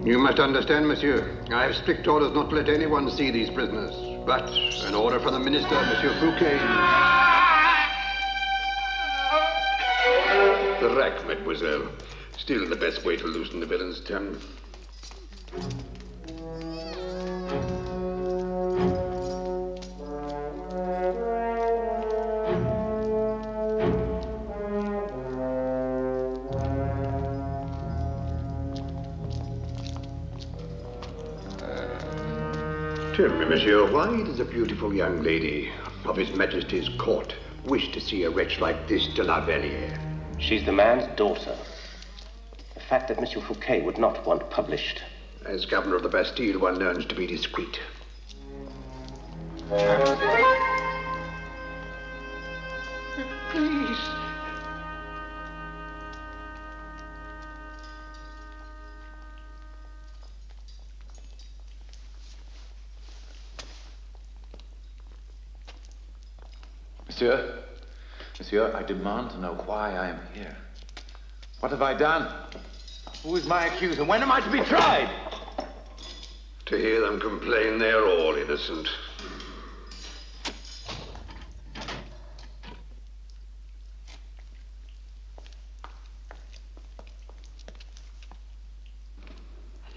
You must understand, monsieur. I have strict orders not to let anyone see these prisoners. But an order from the minister, Monsieur Fouquet. The rack, mademoiselle. Still the best way to loosen the villain's tongue. Tell me, monsieur, why does a beautiful young lady of His Majesty's court wish to see a wretch like this de la Valliere? She's the man's daughter. A fact that Monsieur Fouquet would not want published. As governor of the Bastille, one learns to be discreet. Please. Monsieur, I demand to know why I am here. What have I done? Who is my accuser? When am I to be tried? To hear them complain, they're all innocent.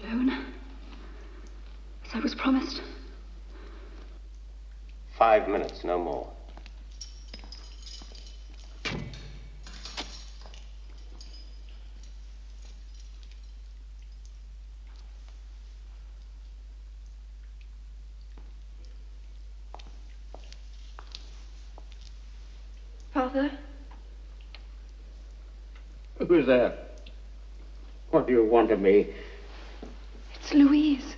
Alone? As I was promised. 5 minutes, no more. Father? Who's there? What do you want of me? It's Louise.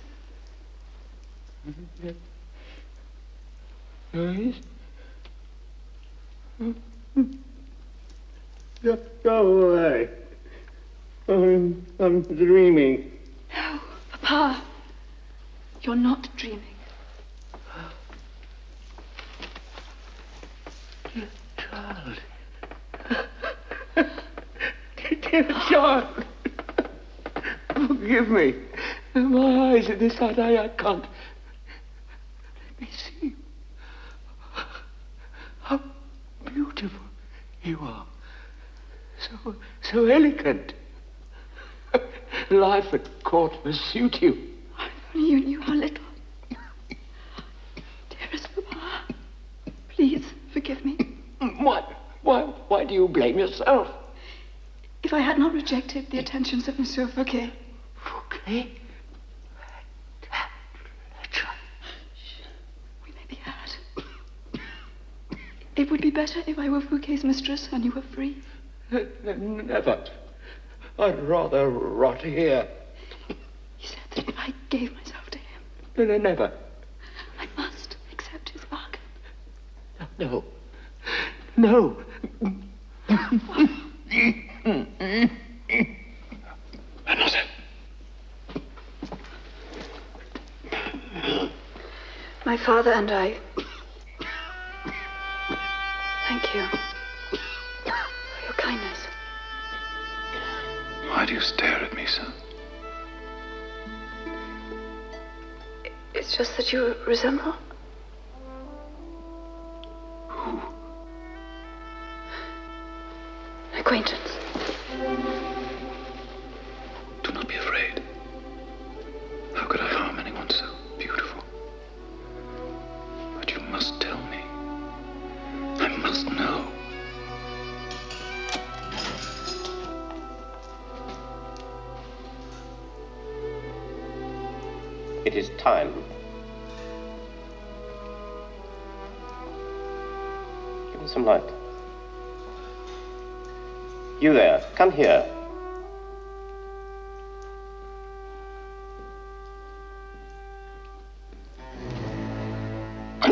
Louise? Go away. I'm dreaming. No, Papa. You're not dreaming. Child. Dear child. Forgive me. My eyes in this light, I can't. Let me see you. How beautiful you are. So elegant. Life at court must suit you. If only you knew how little. Dearest Papa, please forgive me. Why do you blame yourself? If I had not rejected the attentions of Monsieur Fouquet. Fouquet? We may be had. It would be better if I were Fouquet's mistress and you were free. Never. I'd rather rot here. He said that if I gave myself to him. Never. I must accept his bargain. No. No. Mademoiselle. My father and I. Thank you for your kindness. Why do you stare at me so? It's just that you resemble. Who? Acquaintance. Do not be afraid. How could I harm anyone so beautiful? But you must tell me. I must know. It is time. Give me some light. You there, come here. What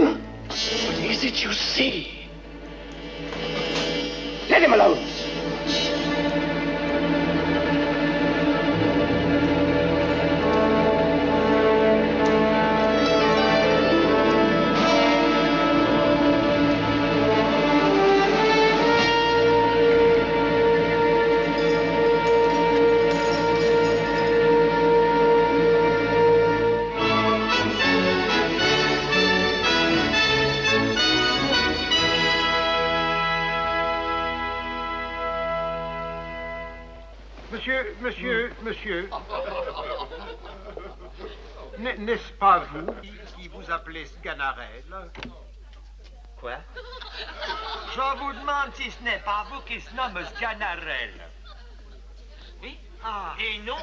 is it you see? Let him alone. Monsieur. N'est-ce pas vous qui vous appelez Sganarelle? Quoi? Je vous demande si ce n'est pas vous qui se nomme Sganarelle. Oui? Ah. Et non?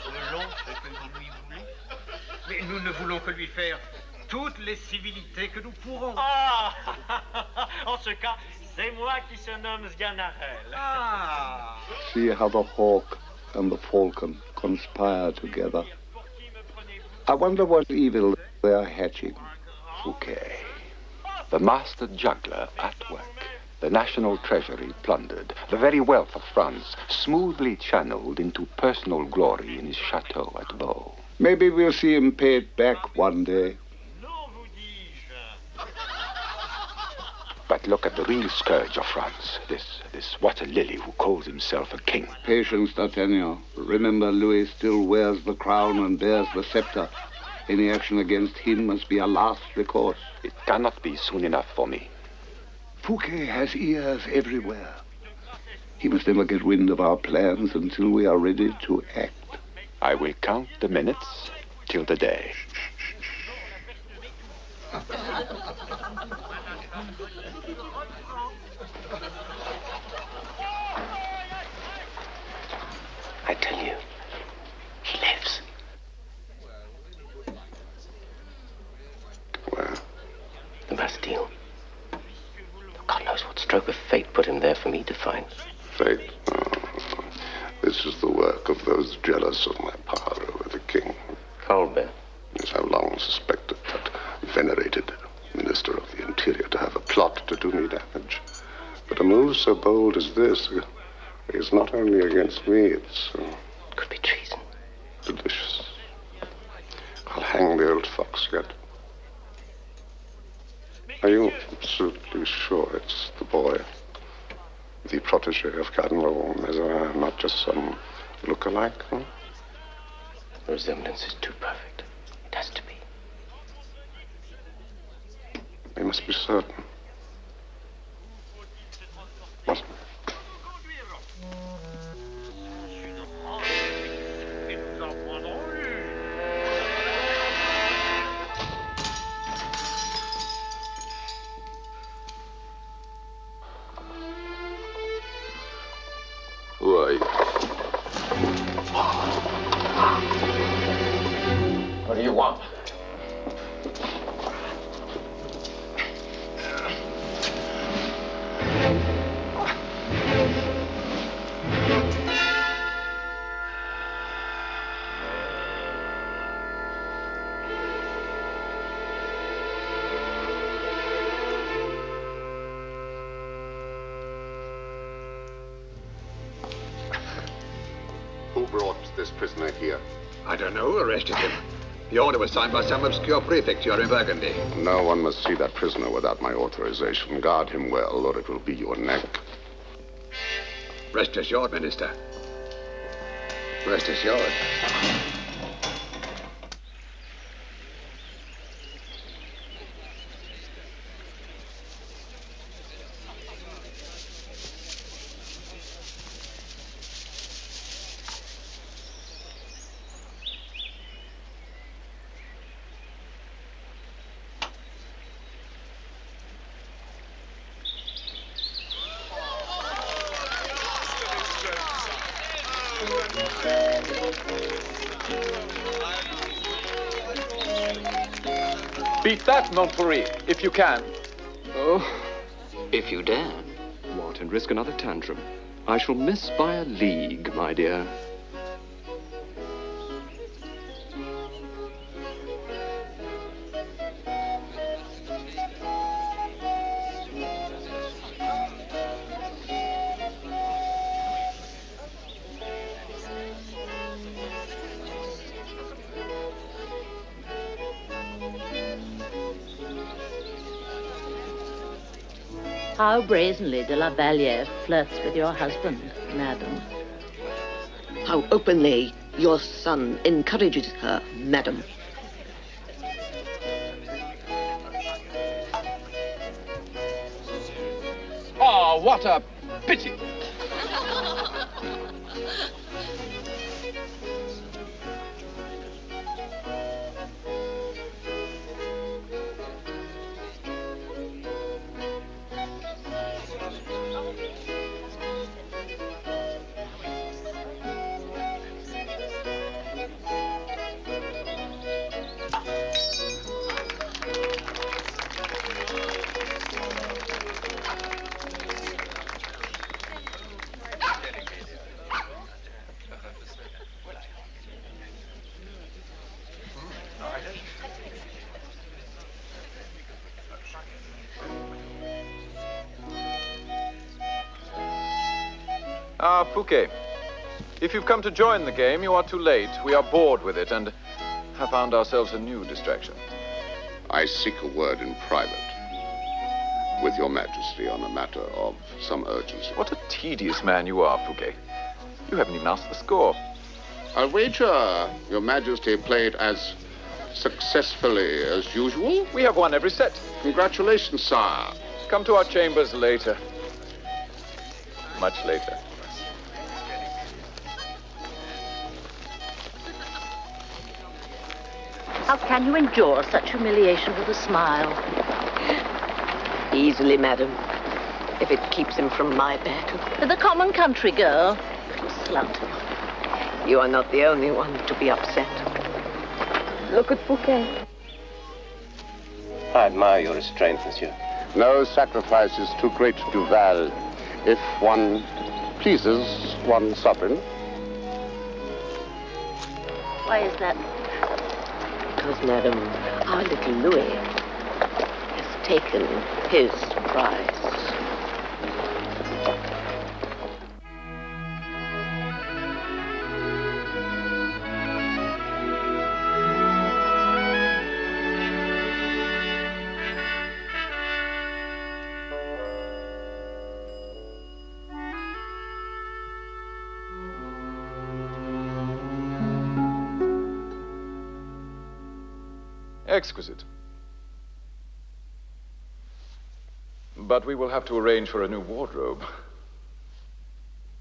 Selon ce que vous lui voulez. Mais nous ne voulons que lui faire toutes les civilités que nous pourrons. Ah! En ce cas, c'est moi qui se nomme Sganarelle. Ah. See how the hawk and the falcon conspire together. I wonder what evil they are hatching. Fouquet, the master juggler at work. The national treasury plundered. The very wealth of France smoothly channeled into personal glory in his chateau at Vaux. Maybe we'll see him pay it back one day. But look at the real scourge of France, this water lily who calls himself a king. Patience, D'Artagnan. Remember, Louis still wears the crown and bears the scepter. Any action against him must be a last recourse. It cannot be soon enough for me. Fouquet has ears everywhere. He must never get wind of our plans until we are ready to act. I will count the minutes till the day. I tell you, he lives. Where? The Bastille. God knows what stroke of fate put him there for me to find. Fate? Oh, this is the work of those jealous of my power over the king. Colbert. Yes, I've long suspected that venerated Minister of the Interior to have a plot to do me damage. But a move so bold as this is not only against me, it's Could be treason. delicious. I'll hang the old fox yet. Are you absolutely sure it's the boy, the protege of Cardinal Mazarin, not just some look-alike? Huh? The resemblance is too perfect. It has to be. We must be certain. Must we? Who are you? What do you want? Who brought this prisoner here? I don't know. Who arrested him? The order was signed by some obscure prefecture in Burgundy. No one must see that prisoner without my authorization. Guard him well, or it will be your neck. Rest assured, Minister. Rest assured. Beat that, Montfort, if you can. Oh, if you dare. What, and risk another tantrum? I shall miss by a league, my dear. How brazenly de la Valliere flirts with your husband, madam. How openly your son encourages her, madam. Ah, Oh, what a pity. Ah, Fouquet. If you've come to join the game, you are too late. We are bored with it and have found ourselves a new distraction. I seek a word in private with your Majesty on a matter of some urgency. What a tedious man you are, Fouquet. You haven't even asked the score. I'll wager your Majesty played as successfully as usual. We have won every set. Congratulations, sire. Come to our chambers later. Much later. How can you endure such humiliation with a smile? Easily, madam, if it keeps him from my bed. The common country girl. Slut. You are not the only one to be upset. Look at Fouquet. I admire your restraint, monsieur. No sacrifice is too great, Duval, if one pleases one sovereign. Why is that? Because, madam, our little Louis has taken his prize. Exquisite. But we will have to arrange for a new wardrobe.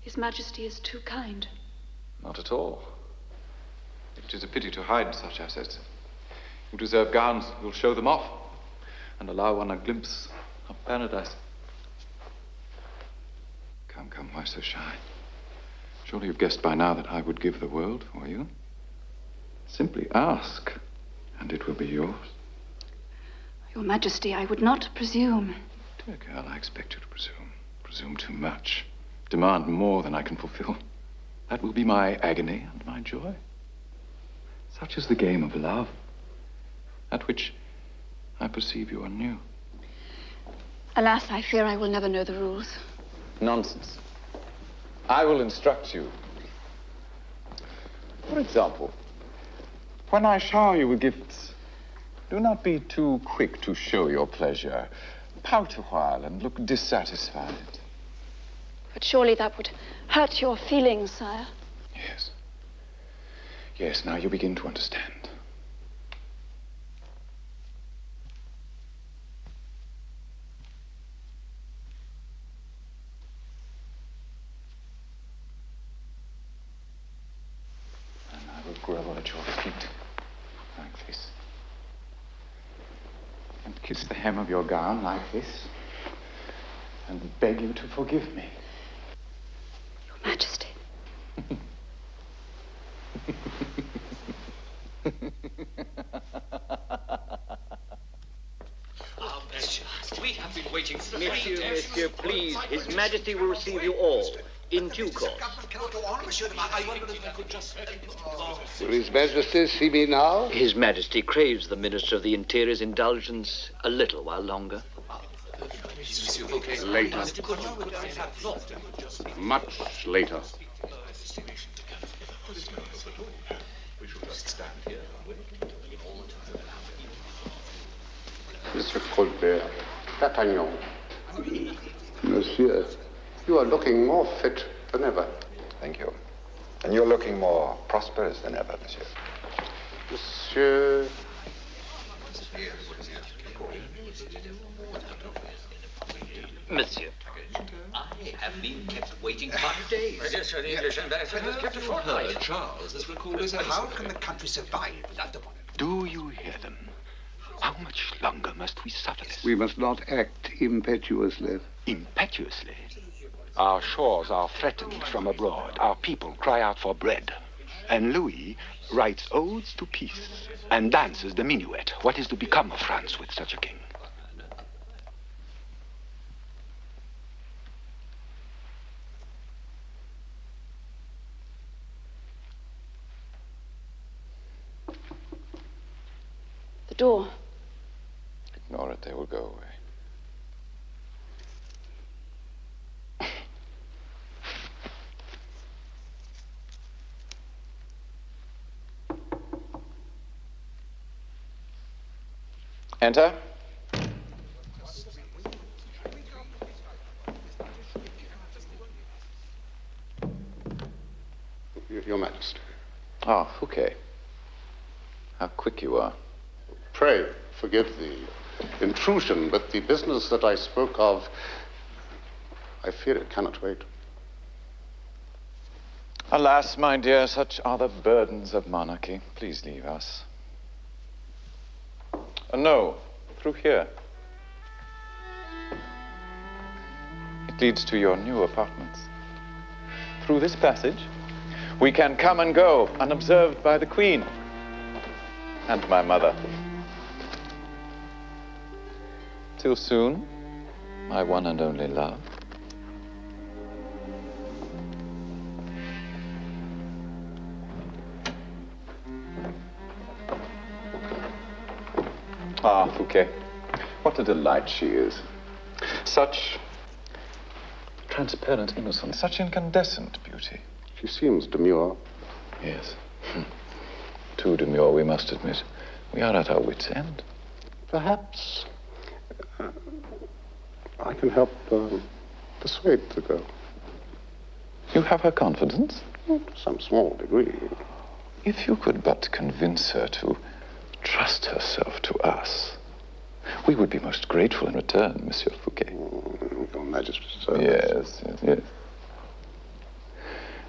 His Majesty is too kind. Not at all. It is a pity to hide such assets. You deserve gowns. You'll show them off and allow one a glimpse of paradise. Come, come, why so shy? Surely you've guessed by now that I would give the world for you. Simply ask, and it will be yours. Your Majesty, I would not presume. Dear girl, I expect you to presume. Presume too much. Demand more than I can fulfill. That will be my agony and my joy. Such is the game of love, at which I perceive you are new. Alas, I fear I will never know the rules. Nonsense. I will instruct you. For example, when I shower you with gifts, do not be too quick to show your pleasure. Pout a while and look dissatisfied. But surely that would hurt your feelings, sire. Yes. Yes, now you begin to understand. And I will grovel at your feet like this. And kiss the hem of your gown like this. And beg you to forgive me. Your Majesty. We have been waiting for Monsieur, please. His Majesty will receive you all in due course. Will His Majesty see me now? His Majesty craves the Minister of the Interior's indulgence a little while longer. Later. Much later. Mr. Colbert, D'Artagnan. Monsieur, you are looking more fit than ever. Thank you. And you're looking more prosperous than ever, monsieur. Monsieur... Monsieur, We have been kept waiting 5 days. My dear sir, the English ambassador has kept a fortnight. Charles has recalled his How can the country survive without the money? Do you hear them? How much longer must we suffer this? We must not act impetuously. Impetuously? Our shores are threatened from abroad. Our people cry out for bread. And Louis writes odes to peace and dances the minuet. What is to become of France with such a king? The door. Ignore it, they will go away. Enter. Your Majesty. Ah, Fouquet. How quick you are. Pray forgive the intrusion, but the business that I spoke of, I fear it cannot wait. Alas, my dear, such are the burdens of monarchy. Please leave us. No, through here. It leads to your new apartments. Through this passage, we can come and go unobserved by the Queen and my mother. Till soon, my one and only love. Ah, Fouquet, what a delight she is. Such transparent innocence, such incandescent beauty. She seems demure. Yes. Too demure, we must admit. We are at our wits' end. Perhaps I can help persuade the girl. You have her confidence? To some small degree. If you could but convince her to trust herself to us, we would be most grateful in return, Monsieur Fouquet. Your Majesty's service. Yes, yes, yes.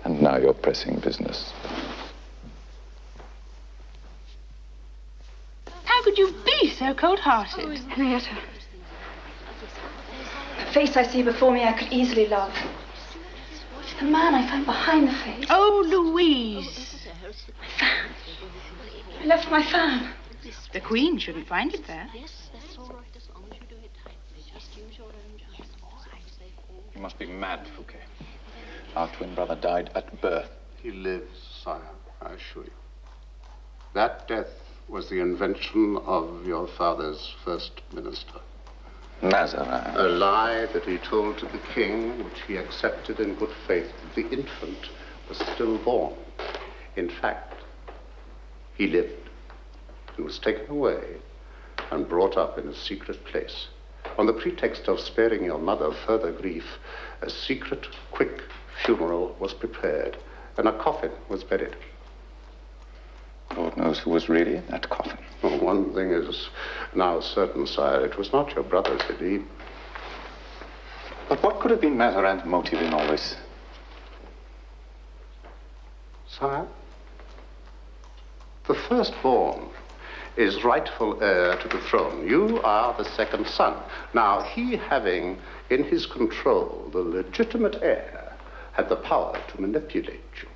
And now your pressing business. How could you be so cold-hearted? Henrietta, the face I see before me I could easily love. The man I find behind the face. Oh, Louise. My fan. I left my fan. The Queen shouldn't find it there. You must be mad, Fouquet. Our twin brother died at birth. He lives, sire, I assure you. That death was the invention of your father's first minister. Mazarin. A lie that he told to the king, which he accepted in good faith. The infant was still born. In fact, he lived and was taken away and brought up in a secret place. On the pretext of sparing your mother further grief, a secret, quick funeral was prepared, and a coffin was buried. Lord knows who was really in that coffin. Well, one thing is now certain, sire. It was not your brother, Philippe. But what could have been Mazarin's motive in all this? Sire, the firstborn is rightful heir to the throne. You are the second son. Now, he having in his control the legitimate heir had the power to manipulate you.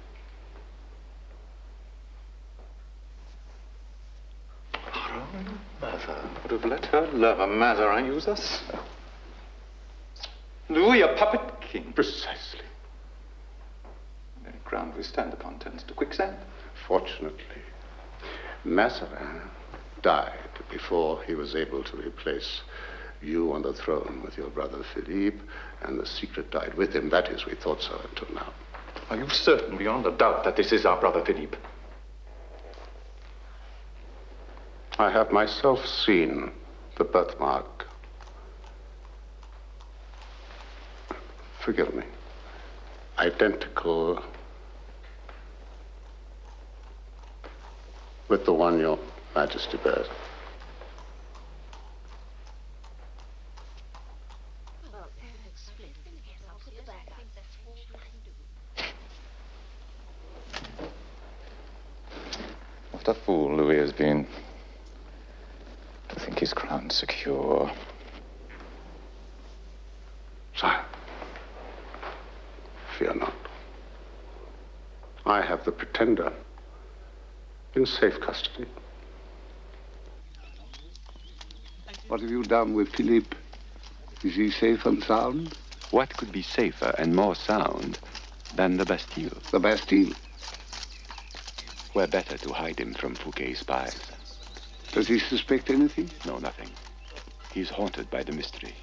Our own mother would have let her lover Mazarin use us. Louis, a puppet king. Precisely. Any ground we stand upon turns to quicksand. Fortunately, Mazarin died before he was able to replace you on the throne with your brother Philippe, and the secret died with him. That is, we thought so until now. Are you certain beyond a doubt that this is our brother Philippe? I have myself seen the birthmark. Forgive me. Identical with the one your Majesty bears. a fool Louis has been to think his crown's secure. Sire, fear not. I have the Pretender in safe custody. What have you done with Philippe? Is he safe and sound? What could be safer and more sound than the Bastille? The Bastille? Where better to hide him from Fouquet's spies? Does he suspect anything? No, nothing. He's haunted by the mystery.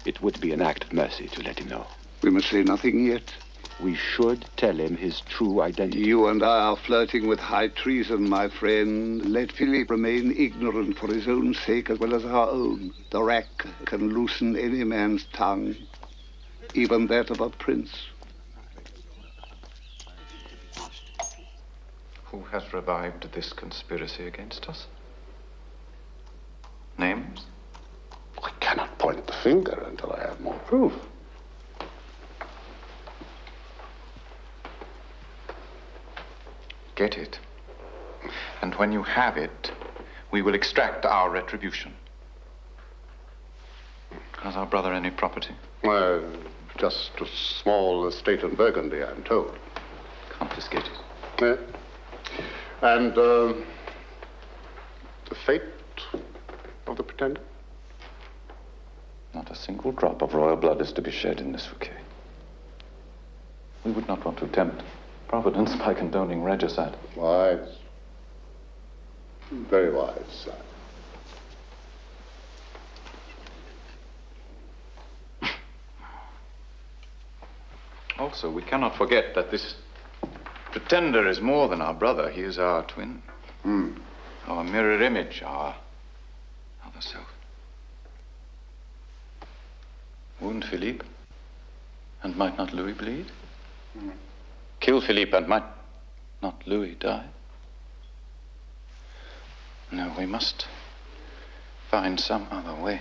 It would be an act of mercy to let him know. We must say nothing yet. We should tell him his true identity. You and I are flirting with high treason, my friend. Let Philippe remain ignorant for his own sake as well as our own. The rack can loosen any man's tongue, even that of a prince. Who has revived this conspiracy against us? Names? I cannot point the finger until I have more proof. Get it. And when you have it, we will extract our retribution. Has our brother any property? Just a small estate in Burgundy, I'm told. Confiscated. Yeah. And the fate of the Pretender? Not a single drop of royal blood is to be shed in this Fouquet. We would not want to tempt Providence by condoning regicide. Wise. Very wise, sire. Also, we cannot forget that this Pretender is more than our brother. He is our twin. Our mirror image, our other self. Wound Philippe, and might not Louis bleed? Kill Philippe, and might not Louis die? No, we must find some other way.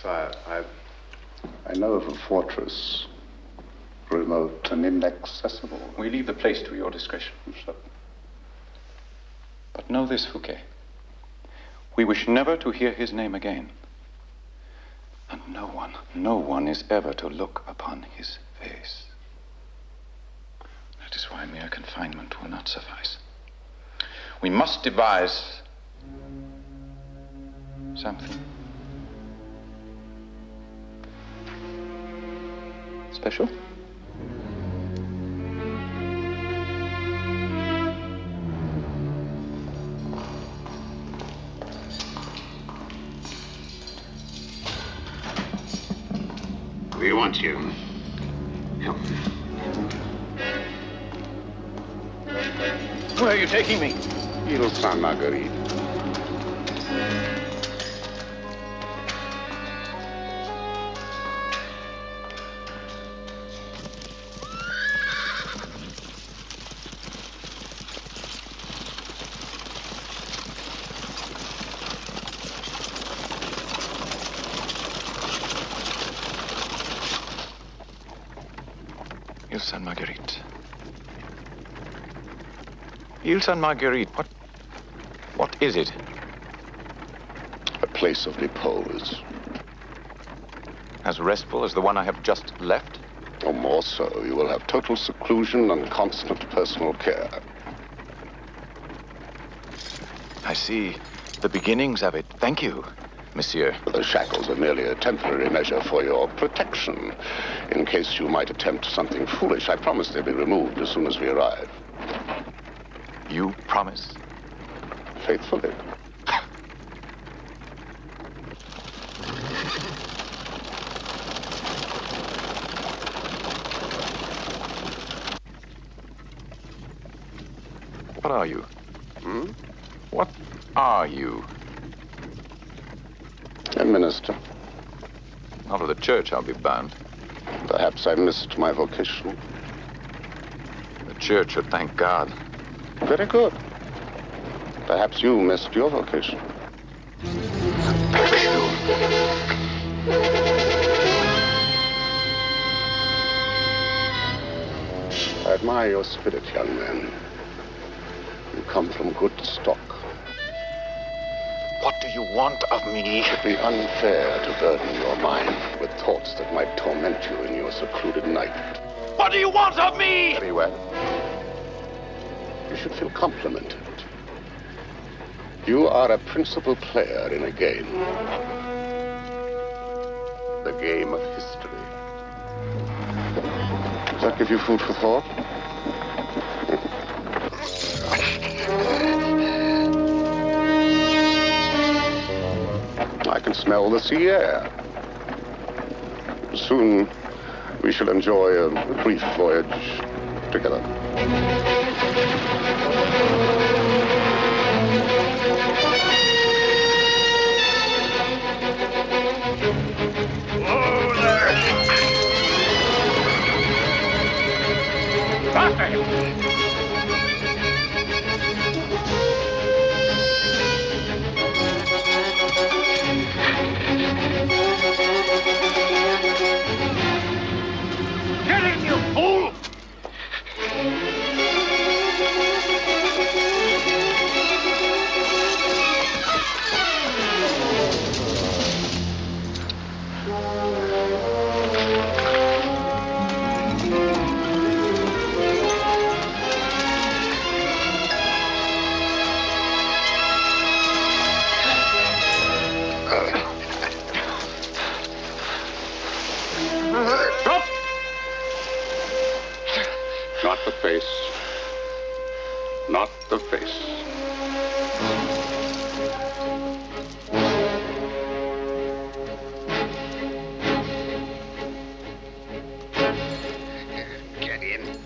Sire, I know of a fortress, remote and inaccessible. We leave the place to your discretion. Sure. But know this, Fouquet. We wish never to hear his name again. And no one is ever to look upon his face. That is why mere confinement will not suffice. We must devise something special. We want you. Come. Where are you taking me? Ile Sainte-Marguerite. Ile Sainte-Marguerite. Ile Sainte-Marguerite, what is it? A place of repose. As restful as the one I have just left? Or more so. You will have total seclusion and constant personal care. I see the beginnings of it. Thank you, monsieur. The shackles are merely a temporary measure for your protection. In case you might attempt something foolish, I promise they'll be removed as soon as we arrive. You promise? Faithfully. What are you? What are you? A minister. Not of the church, I'll be bound. Perhaps I missed my vocation. The church should thank God. Very good. Perhaps you missed your vocation. I admire your spirit, young man. You come from good stock. What do you want of me? It would be unfair to burden your mind with thoughts that might torment you in your secluded night. What do you want of me? Very well. You should feel complimented. You are a principal player in a game. The game of history. Does that give you food for thought? I can smell the sea air. Soon we shall enjoy a brief voyage together. Get in, you fool! Stop! Not the face. Not the face. Get in.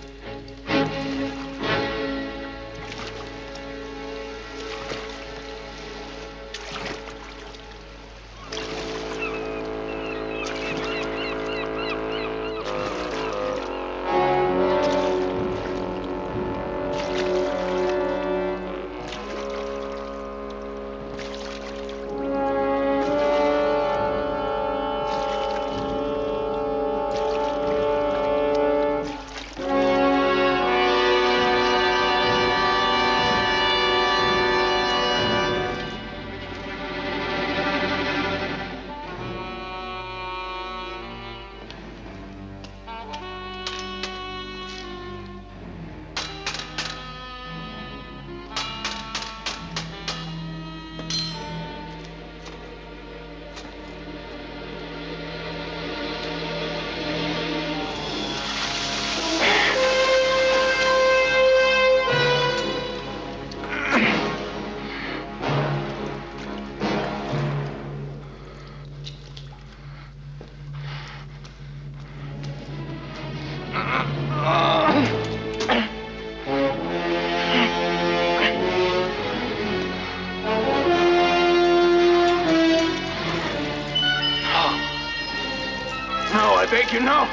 No, I beg you, no.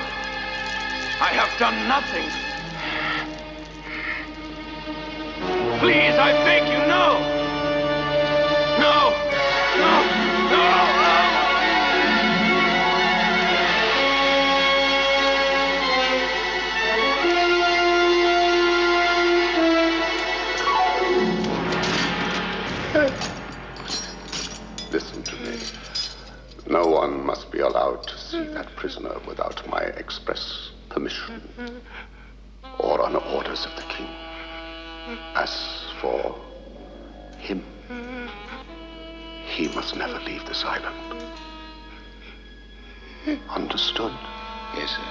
I have done nothing. Please, I beg you, no. No, no, no. Listen to me. No one must be allowed to see that prisoner without my express permission or on orders of the king. As for him, he must never leave this island. Understood? Yes, sir.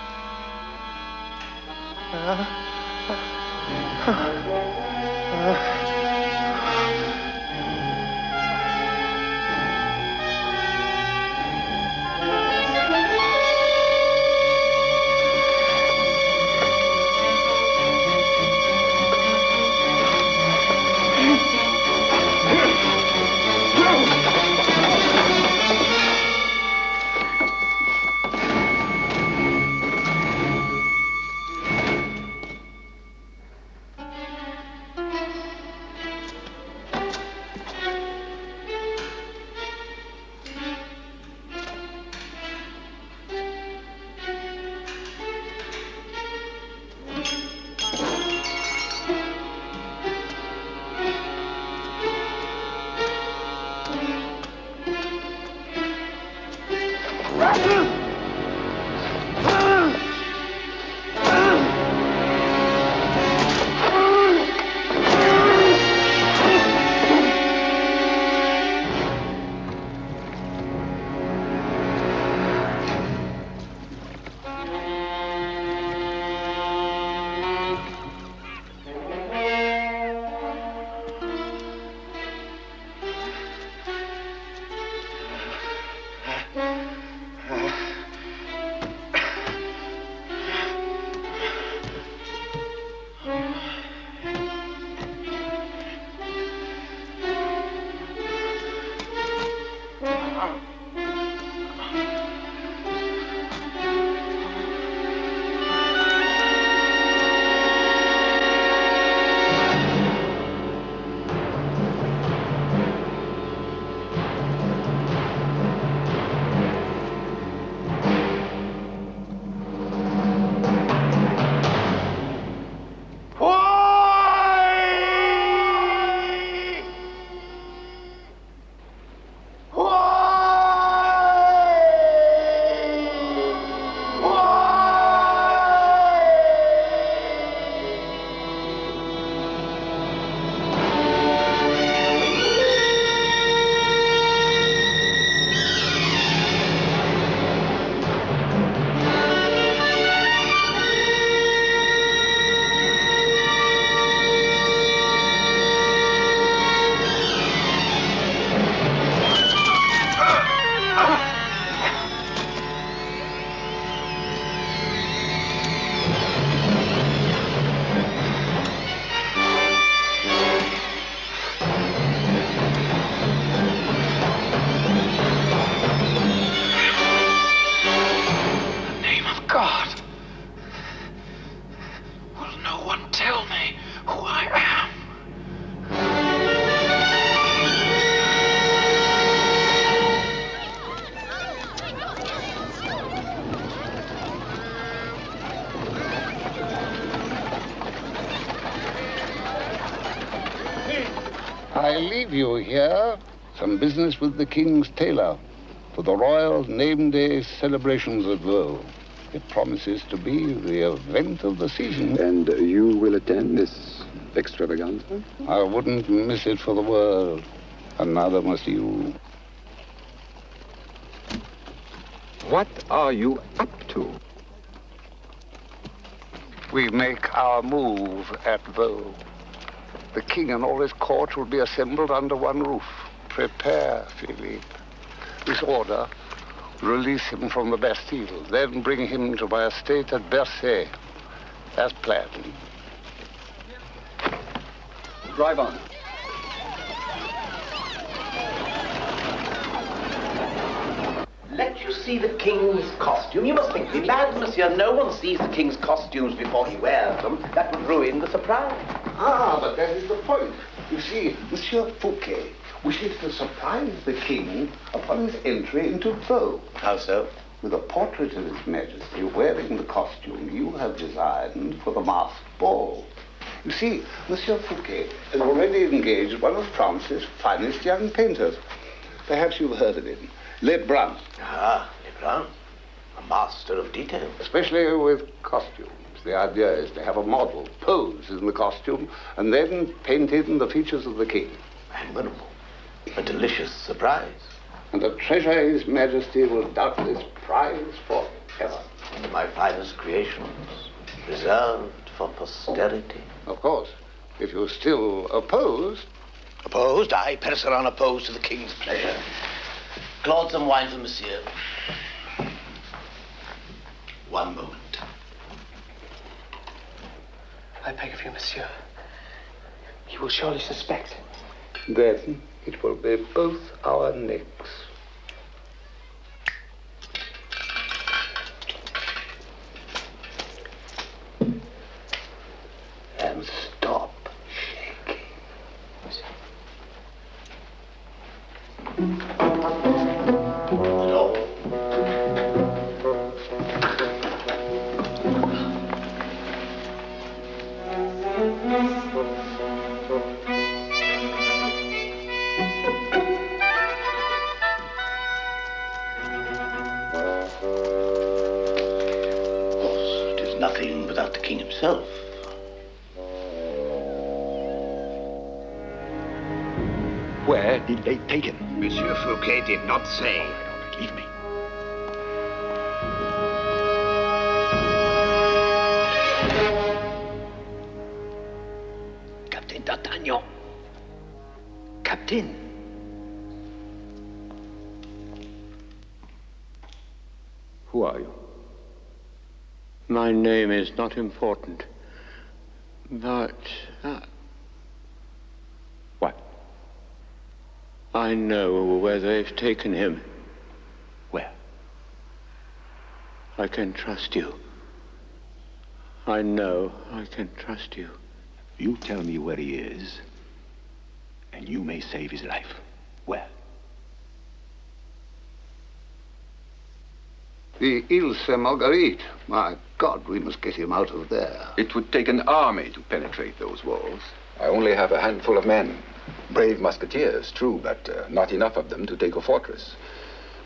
God! Will no one tell me who I am? I leave you here some business with the King's tailor for the royal name day celebrations at Vaux. It promises to be the event of the season. And you will attend this extravaganza? I wouldn't miss it for the world, and neither must you. What are you up to? We make our move at Vaux. The king and all his court will be assembled under one roof. Prepare, Philippe. This order will release him from the Bastille, then bring him to my estate at Bercy, as planned. Drive on. Let you see the king's costume. You must think me mad, monsieur. No one sees the king's costumes before he wears them. That would ruin the surprise. Ah, but that is the point. You see, Monsieur Fouquet wishes to surprise the king upon his entry into Vaux. How so? With a portrait of His Majesty wearing the costume you have designed for the masked ball. You see, Monsieur Fouquet has already engaged one of France's finest young painters. Perhaps you've heard of him. Lebrun. Ah, Lebrun. A master of detail. Especially with costumes. The idea is to have a model pose in the costume and then paint in the features of the king. Admirable. A delicious surprise. And a treasure His Majesty will doubtless prize forever. One of my finest creations, reserved for posterity. Of course, if you're still opposed. Opposed? I, Percerin, opposed to the king's pleasure. Claude, some wine for monsieur. One moment. I beg of you, monsieur. He will surely suspect. Then it will be both our necks. And stop shaking. No. Nothing without the king himself. Where did they take him? Monsieur Fouquet did not say. Leave me. Captain D'Artagnan. Captain. Who are you? My name is not important, but What? I know where they've taken him. Where? I can trust you. I know I can trust you. You tell me where he is, and you may save his life. Where? The Ile Saint-Marguerite. My God, we must get him out of there. It would take an army to penetrate those walls. I only have a handful of men. Brave musketeers, true, but not enough of them to take a fortress.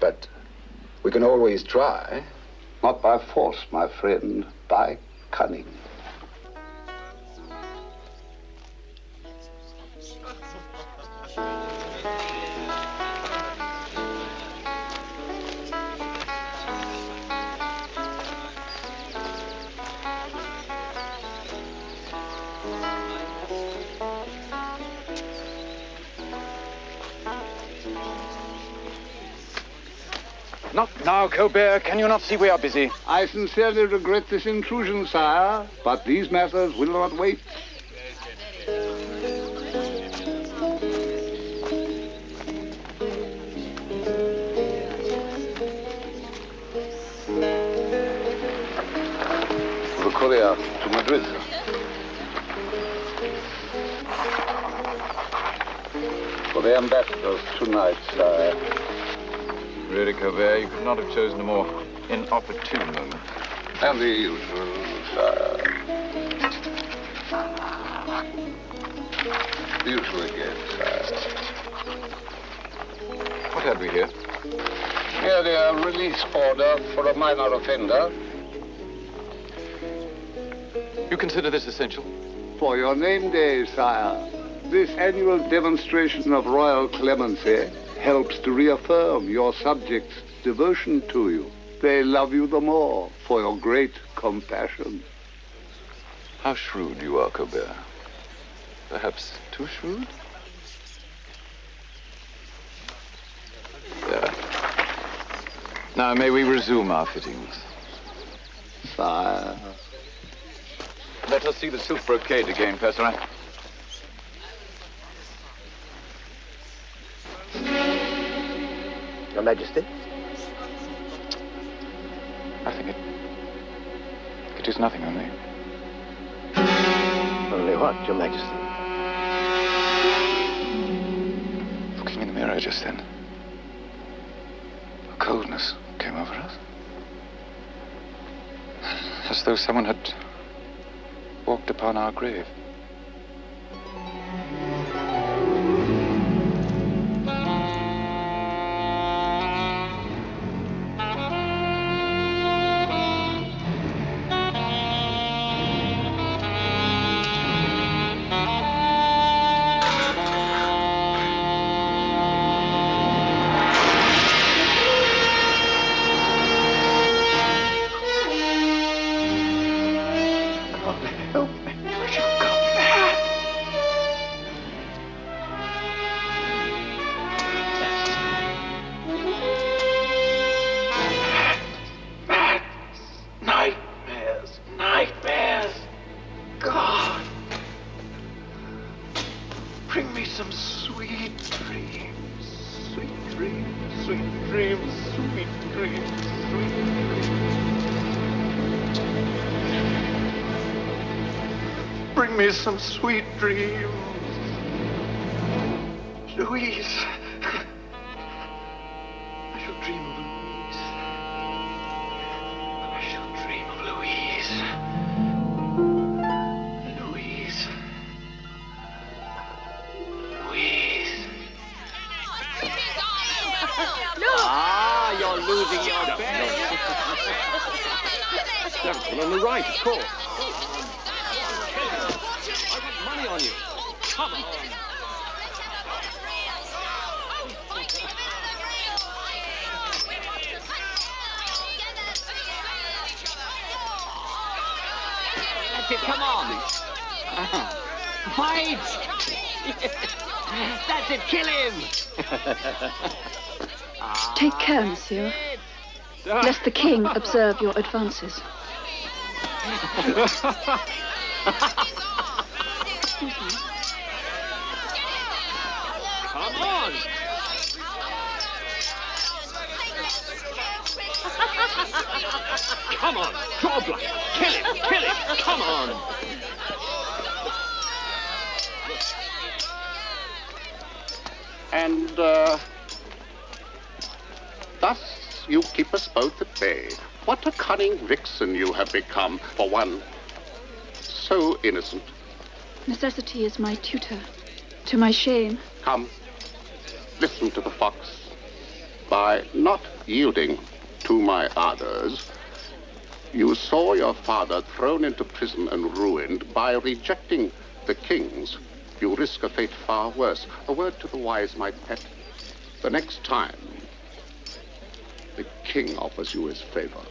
But we can always try. Not by force, my friend, by cunning. Not now, Colbert. Can you not see we are busy? I sincerely regret this intrusion, sire, but these matters will not wait. courier to Madrid. For the ambassadors tonight, sire. Really, Colbert, you could not have chosen a more inopportune moment. And the usual, sire. The usual again, sire. What have we here? Merely a release order for a minor offender. You consider this essential? For your name day, sire, this annual demonstration of royal clemency helps to reaffirm your subjects' devotion to you. They love you the more for your great compassion. How shrewd you are, Colbert. Perhaps too shrewd? There. Now, may we resume our fittings? Sire. Let us see the silk brocade again, Percerin. Your Majesty? Nothing. It is nothing, only. Only what, Your Majesty? Looking in the mirror just then, a coldness came over us. As though someone had walked upon our grave. Bring me some sweet dreams. Louise. I shall dream of Louise. I shall dream of Louise. Louise. Louise. Ah, you're losing your bet. Gentleman on the right, of course. Money on you. Come on. That's it, come on. Fight! That's it, kill him! Take care, monsieur, lest the king observe your advances. Excuse me. Come on! Come on, draw blood. Kill him, come on! And, thus you keep us both at bay. What a cunning vixen you have become for one so innocent. Necessity is my tutor, to my shame. Come, listen to the fox. By not yielding to my orders, you saw your father thrown into prison and ruined. By rejecting the king's, you risk a fate far worse. A word to the wise, my pet. The next time the king offers you his favor,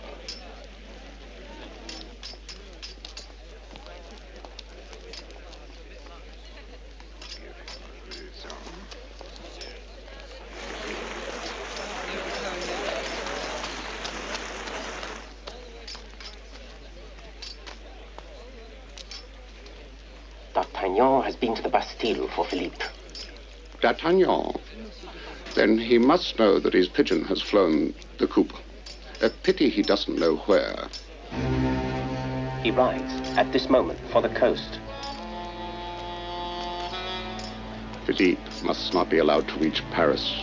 D'Artagnan has been to the Bastille for Philippe. D'Artagnan. Then he must know that his pigeon has flown the coop. A pity he doesn't know where. He rides, at this moment, for the coast. Philippe must not be allowed to reach Paris.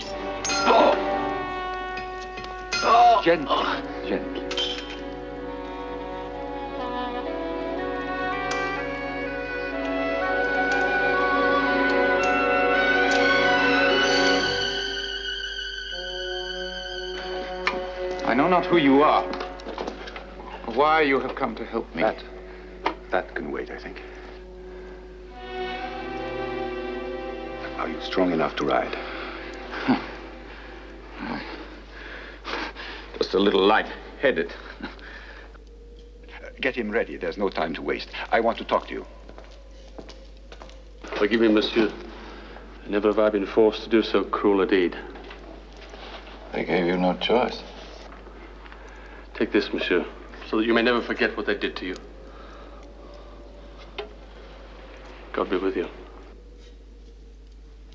Gently, gently. I know not who you are, or why you have come to help me. That can wait, I think. Are you strong enough to ride? Just a little light-headed. Get him ready. There's no time to waste. I want to talk to you. Forgive me, monsieur. Never have I been forced to do so cruel a deed. They gave you no choice. Take this, monsieur, so that you may never forget what they did to you. God be with you.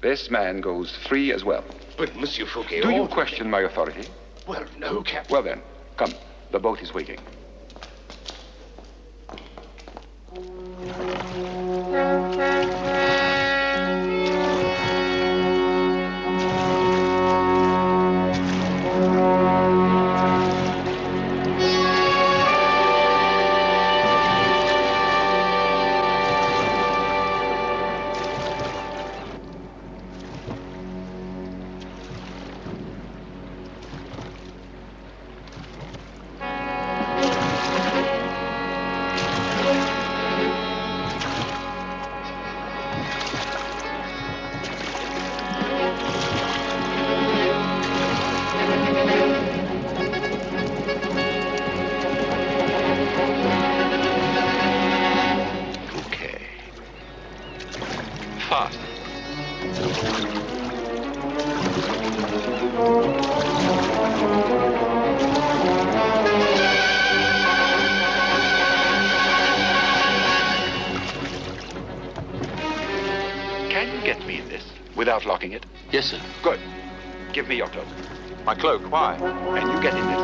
This man goes free as well. But, Monsieur Fouquet... Do you question my authority? Well, no, Captain. Well then, come. The boat is waiting. Without locking it? Yes, sir. Good. Give me your cloak. My cloak? Why? And you get in this.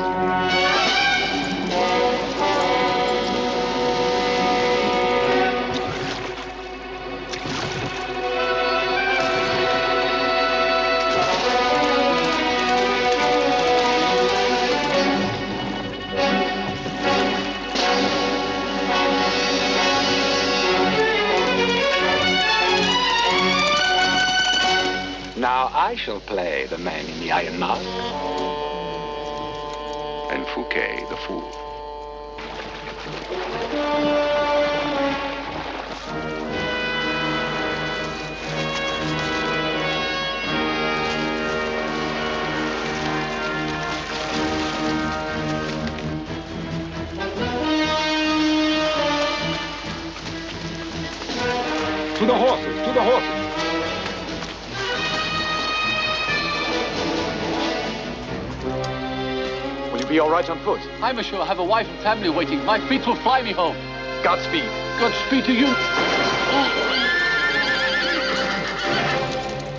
Now I shall play the man in the iron mask, and Fouquet the fool. To the horses! To the horses! Be all right on foot? I, monsieur, have a wife and family waiting. My feet will fly me home. Godspeed. Godspeed to you.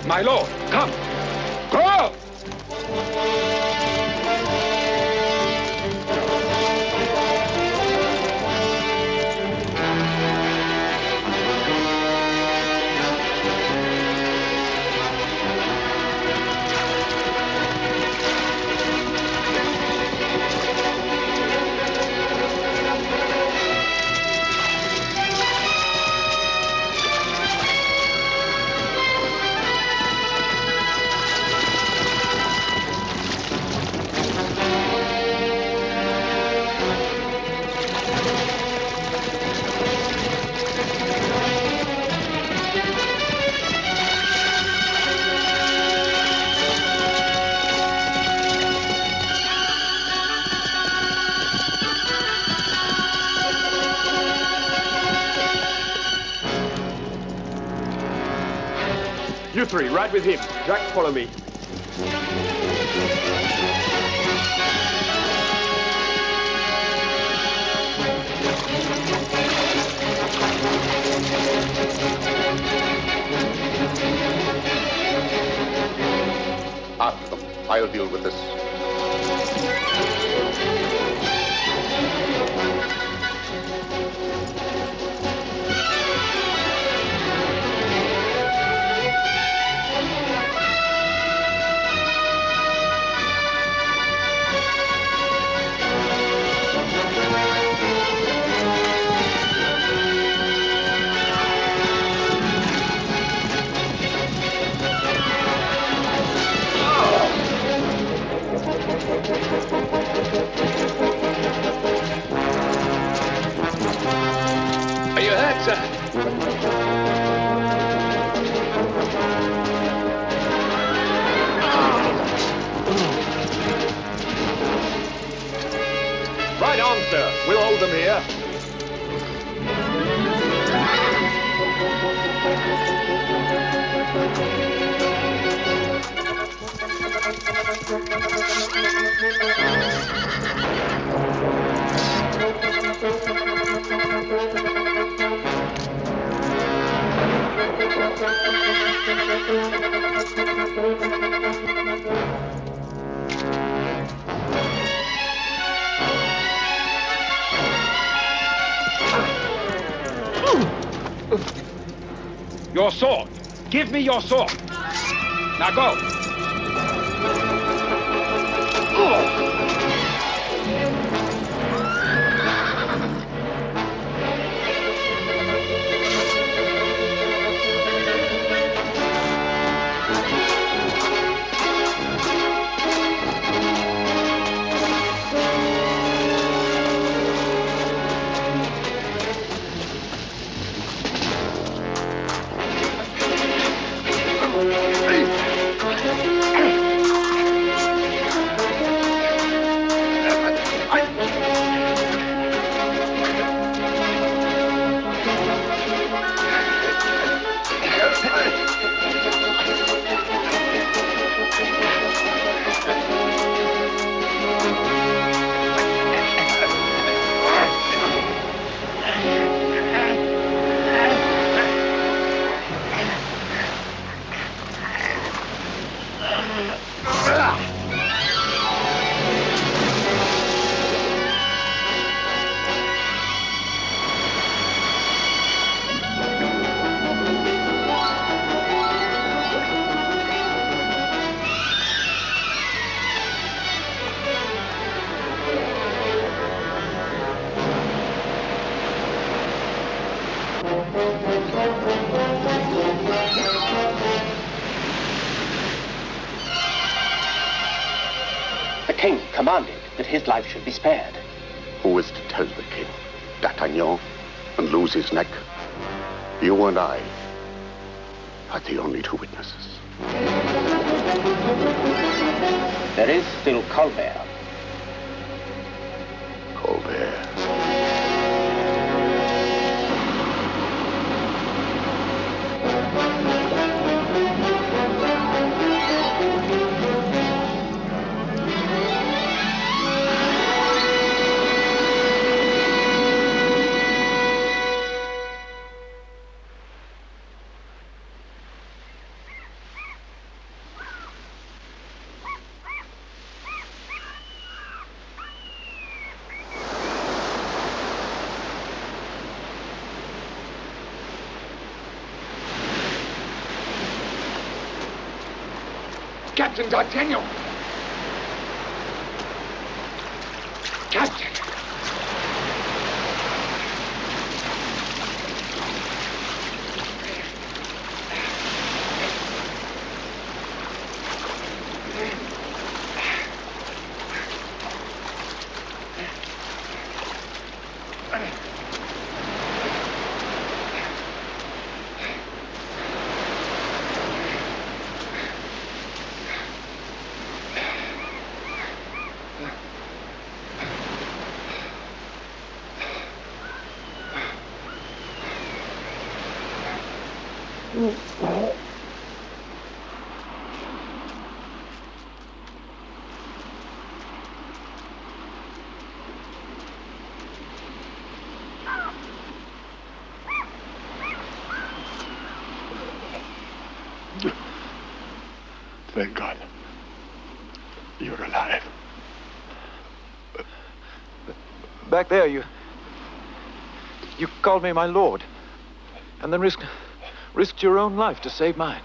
My lord, come. Go! You three, ride with him. Jack, follow me. After them. I'll deal with this. Right on, sir. We'll hold them here. Your sword. Give me your sword. Now go. The king commanded that his life should be spared. Who is to tell the king, D'Artagnan, and lose his neck? You and I are the only two witnesses. There is still Colbert. Colbert. Captain D'Artagnan! Captain! Thank God. You're alive. Back there, you called me my lord, and then risked your own life to save mine.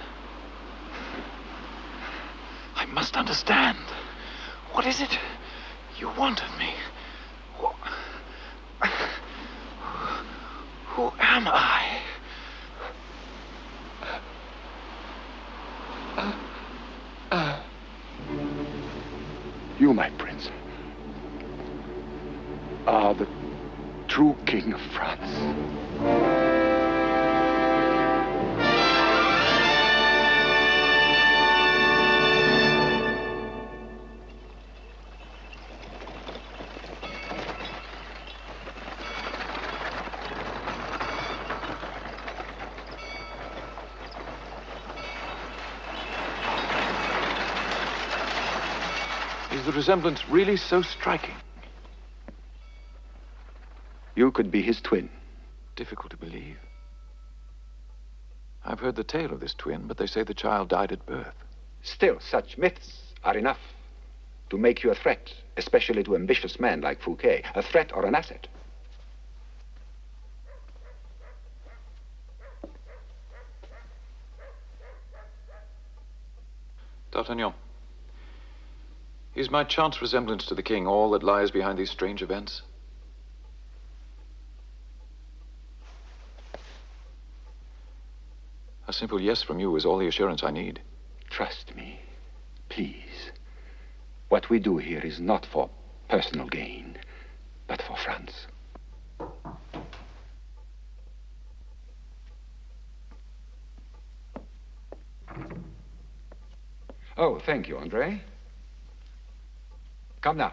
I must understand. What is it you want of me? Who am I? You, my prince, are the true king of France. the resemblance really so striking? You could be his twin. Difficult to believe. I've heard the tale of this twin, but they say the child died at birth. Still, such myths are enough to make you a threat, especially to ambitious men like Fouquet. A threat or an asset. D'Artagnan, is my chance resemblance to the king all that lies behind these strange events? A simple yes from you is all the assurance I need. Trust me, please. What we do here is not for personal gain, but for France. Oh, thank you, Andre. Come now.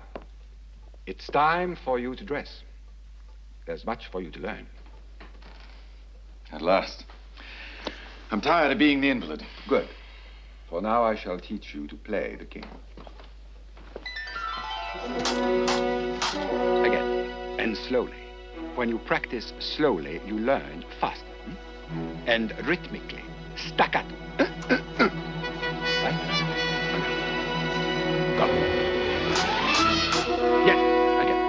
It's time for you to dress. There's much for you to learn. At last. I'm tired of being the invalid. Good. For now, I shall teach you to play the king. Again, and slowly. When you practice slowly, you learn faster. And rhythmically. Staccato. Right? Go. Yes, again.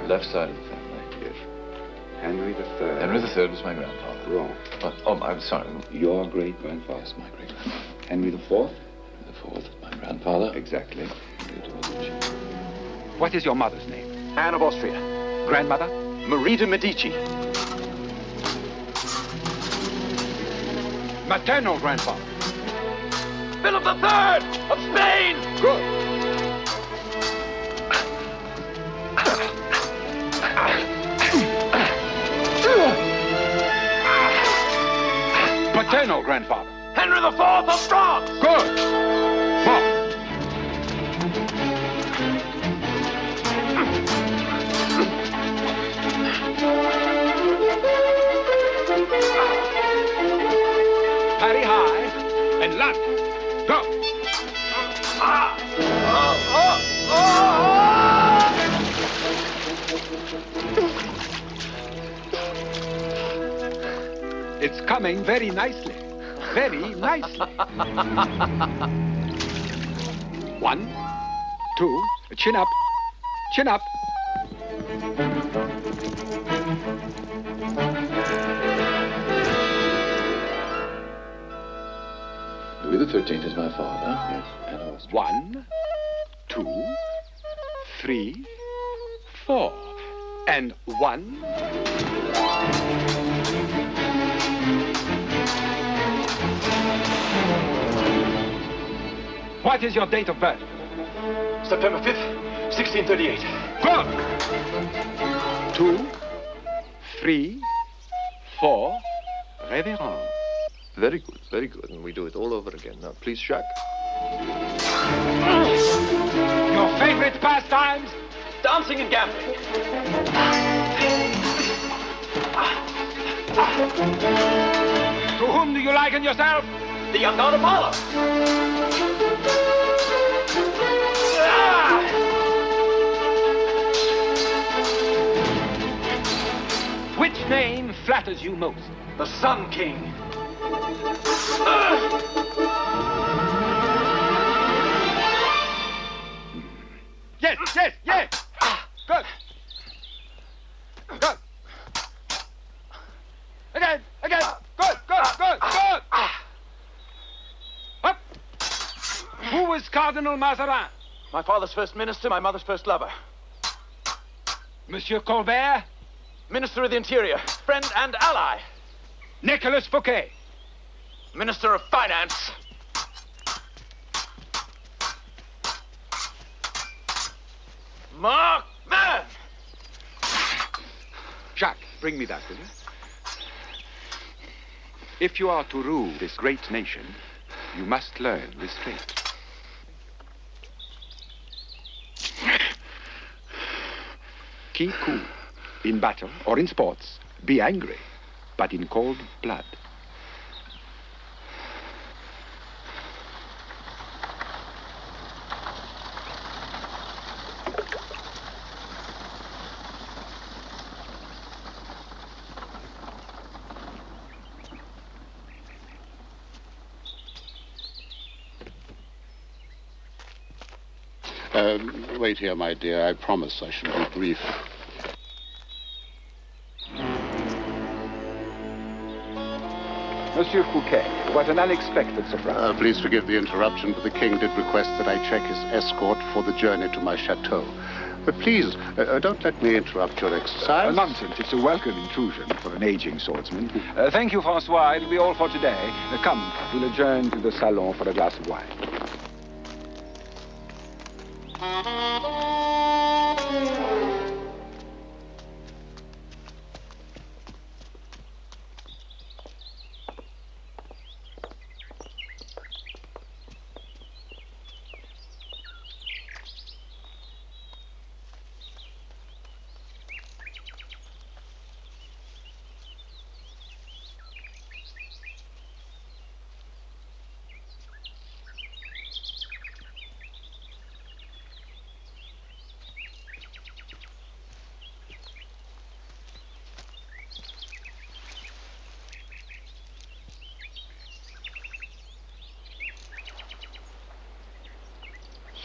Left side of the family. Yes. Henry III. Henry III was my grandfather. Wrong. Oh, I'm sorry. Your great-grandfather. Yes, my great-grandfather. Henry IV? The IV, my grandfather. Exactly. What is your mother's name? Anne of Austria. Grandmother? Marie de Medici. Maternal grandfather. Philip III of Spain! Good. Paternal grandfather. Henry IV of France! Good. Four. Parry high and land. Go. It's coming very nicely. Very nicely. 1, 2, chin up. Chin up. Louis XIII is my father. Yes. And Austria. 1, 2, 3, 4. And 1. What is your date of birth? September 5th, 1638. Good. 2, 3, 4. Révérend. Very good, very good. And we do it all over again. Now, please, Jacques. Your favorite pastimes? Dancing and gambling. To whom do you liken yourself? The young Lord of Marlowe. Which name flatters you most? The Sun King. Yes, yes, yes. Good. Good. Again, again. Good, good, good, good. Up. Who was Cardinal Mazarin? My father's first minister, my mother's first lover. Monsieur Colbert? Minister of the Interior, friend and ally. Nicolas Fouquet? Minister of Finance. Mark man! Jacques, bring me that, will you? If you are to rule this great nation, you must learn restraint. Keep cool. In battle or in sports, be angry, but in cold blood. Wait here, my dear. I promise I shall be brief. Monsieur Fouquet, what an unexpected surprise. Please forgive the interruption, but the king did request that I check his escort for the journey to my chateau. But please, don't let me interrupt your exercise. Nonsense. It's a welcome intrusion for an aging swordsman. Thank you, Francois. It'll be all for today. Come, we'll adjourn to the salon for a glass of wine.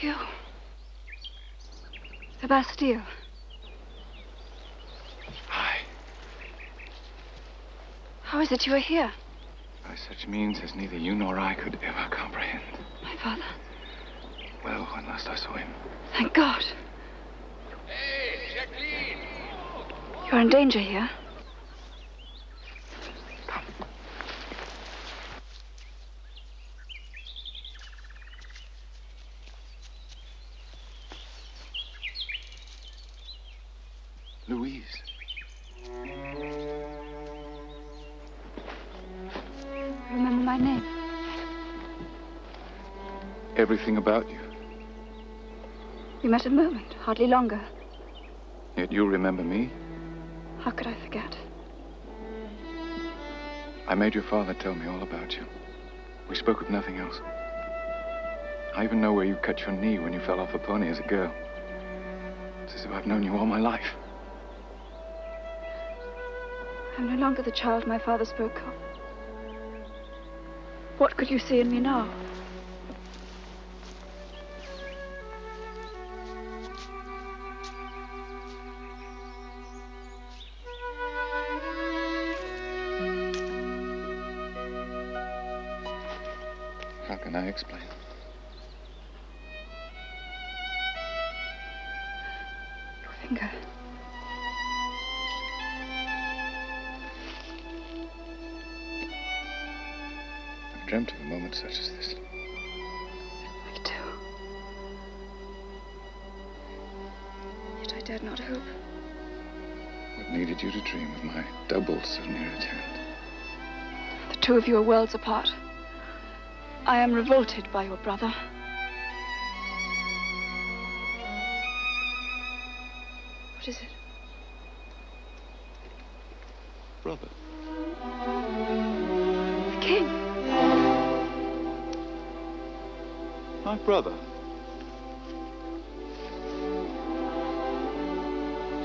You. The Bastille. Aye. How is it you are here? By such means as neither you nor I could ever comprehend. My father. Well, when last I saw him. Thank God. You're in danger here. Louise. Remember my name? Everything about you. We met a moment, hardly longer. Yet you remember me. How could I forget? I made your father tell me all about you. We spoke of nothing else. I even know where you cut your knee when you fell off a pony as a girl. It's as if I've known you all my life. I'm no longer the child my father spoke of. What could you see in me now? How can I explain? Your finger. I've dreamt of a moment such as this. Me too. Yet I dared not hope. What needed you to dream of my double so near at hand? The two of you are worlds apart. I am revolted by your brother. What is it? Brother. The king. My brother.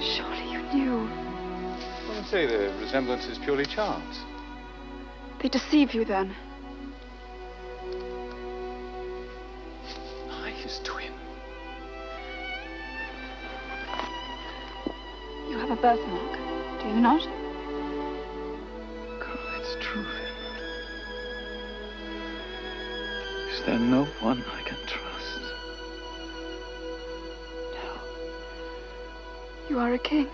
Surely you knew. I would say the resemblance is purely chance. They deceive you then. His twin. You have a birthmark, do you not? Girl, it's true then. Is there no one I can trust? No. You are a king.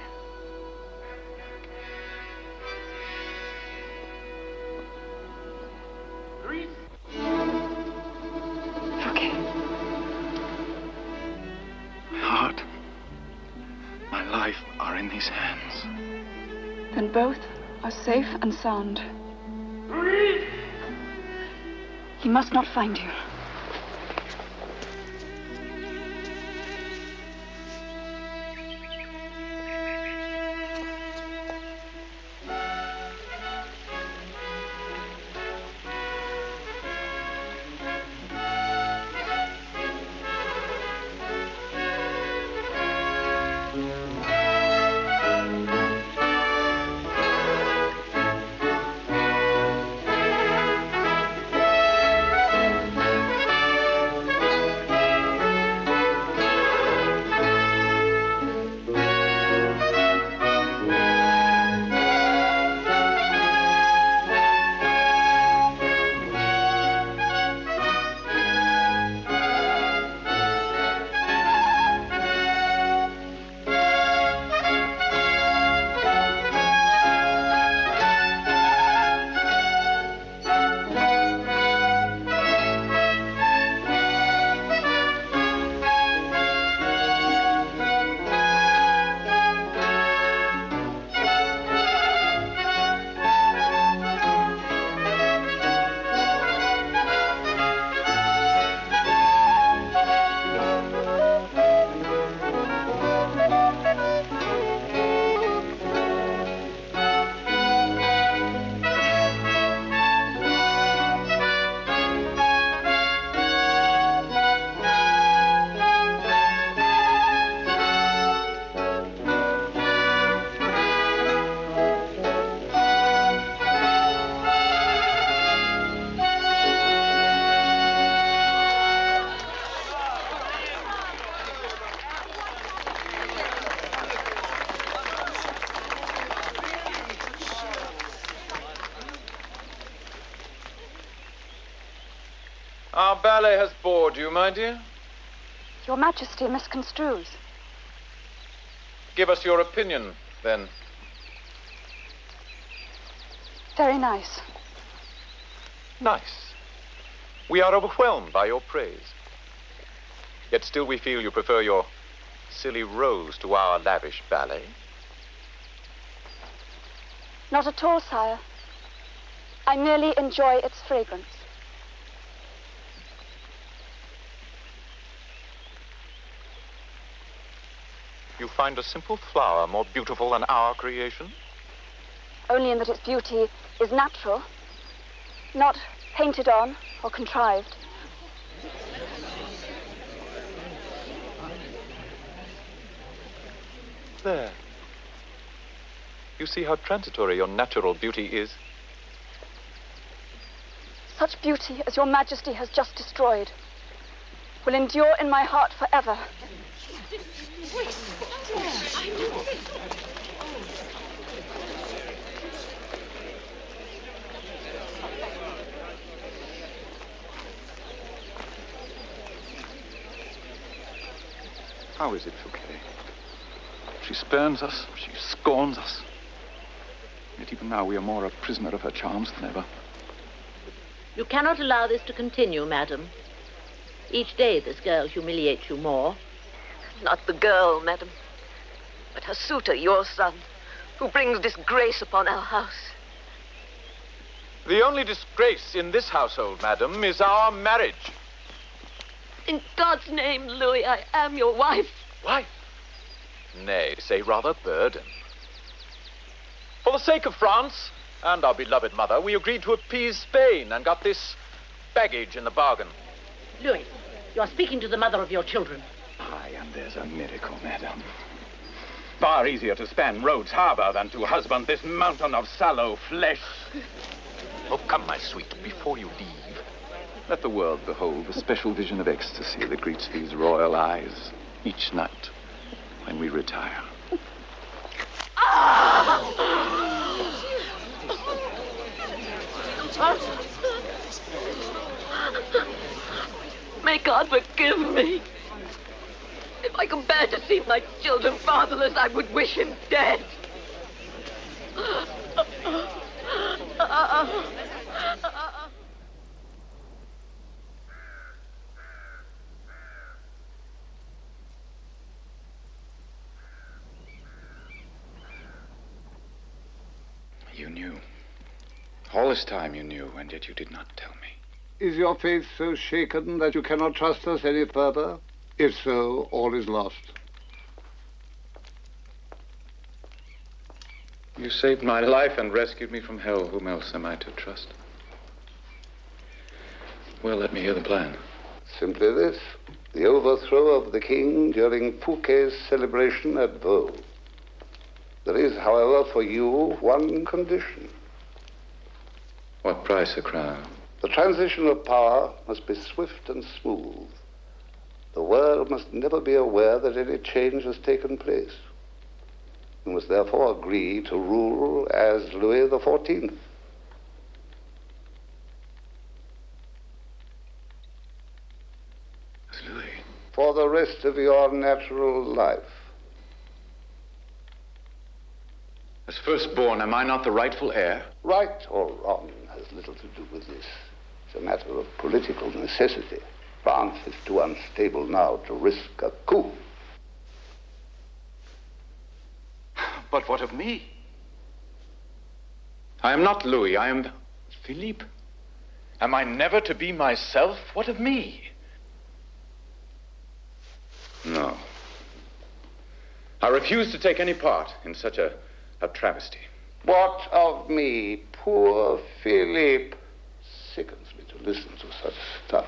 Then both are safe and sound. He must not find you. Our ballet has bored you, my dear? Your Majesty misconstrues. Give us your opinion, then. Very nice. Nice. We are overwhelmed by your praise. Yet still we feel you prefer your silly rose to our lavish ballet. Not at all, sire. I merely enjoy its fragrance. You find a simple flower more beautiful than our creation? Only in that its beauty is natural, not painted on or contrived. There. You see how transitory your natural beauty is? Such beauty as your Majesty has just destroyed will endure in my heart forever. How is it, Fouquet? She spurns us, she scorns us. Yet even now we are more a prisoner of her charms than ever. You cannot allow this to continue, madam. Each day this girl humiliates you more. Not the girl, madam, but her suitor, your son, who brings disgrace upon our house. The only disgrace in this household, madam, is our marriage. In God's name, Louis, I am your wife. Wife? Nay, say rather burden. For the sake of France and our beloved mother, we agreed to appease Spain and got this baggage in the bargain. Louis, you are speaking to the mother of your children. Aye, and there's a miracle, madam. Far easier to span Rhodes Harbor than to husband this mountain of sallow flesh. Oh, come, my sweet, before you leave. Let the world behold the special vision of ecstasy that greets these royal eyes each night when we retire. May God forgive me. If I could bear to see my children fatherless, I would wish him dead. All this time you knew, and yet you did not tell me. Is your faith so shaken that you cannot trust us any further? If so, all is lost. You saved my life and rescued me from hell. Whom else am I to trust? Well, let me hear the plan. Simply this: the overthrow of the king during Fouquet's celebration at Vaux. There is, however, for you one condition. What price a crown? The transition of power must be swift and smooth. The world must never be aware that any change has taken place. You must therefore agree to rule as Louis XIV. As Louis? For the rest of your natural life. As firstborn, am I not the rightful heir? Right or wrong has little to do with this. It's a matter of political necessity. France is too unstable now to risk a coup. But what of me? I am not Louis, I am Philippe. Am I never to be myself? What of me? No. I refuse to take any part in such a travesty. What of me, poor Philippe? Sickens me to listen to such stuff.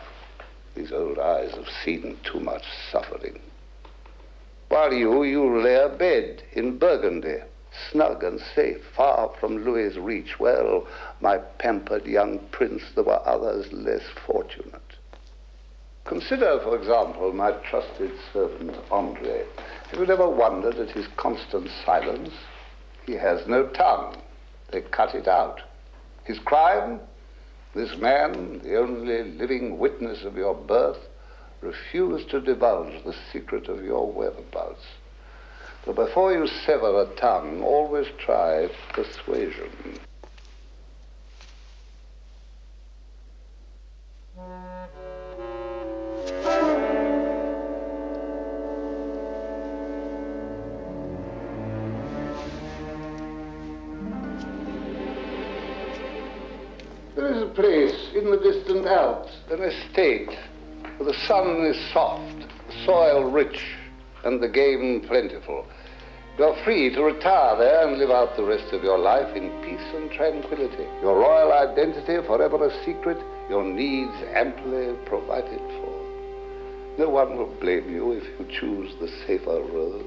These old eyes have seen too much suffering. While you lay abed in Burgundy, snug and safe, far from Louis's reach. Well, my pampered young prince, there were others less fortunate. Consider, for example, my trusted servant, Andre. Have you ever wondered at his constant silence? He has no tongue. They cut it out. His crime? This man, the only living witness of your birth, refused to divulge the secret of your whereabouts. So before you sever a tongue, always try persuasion. There is a place in the distant Alps, an estate, where the sun is soft, the soil rich, and the game plentiful. You're free to retire there and live out the rest of your life in peace and tranquility. Your royal identity forever a secret, your needs amply provided for. No one will blame you if you choose the safer road.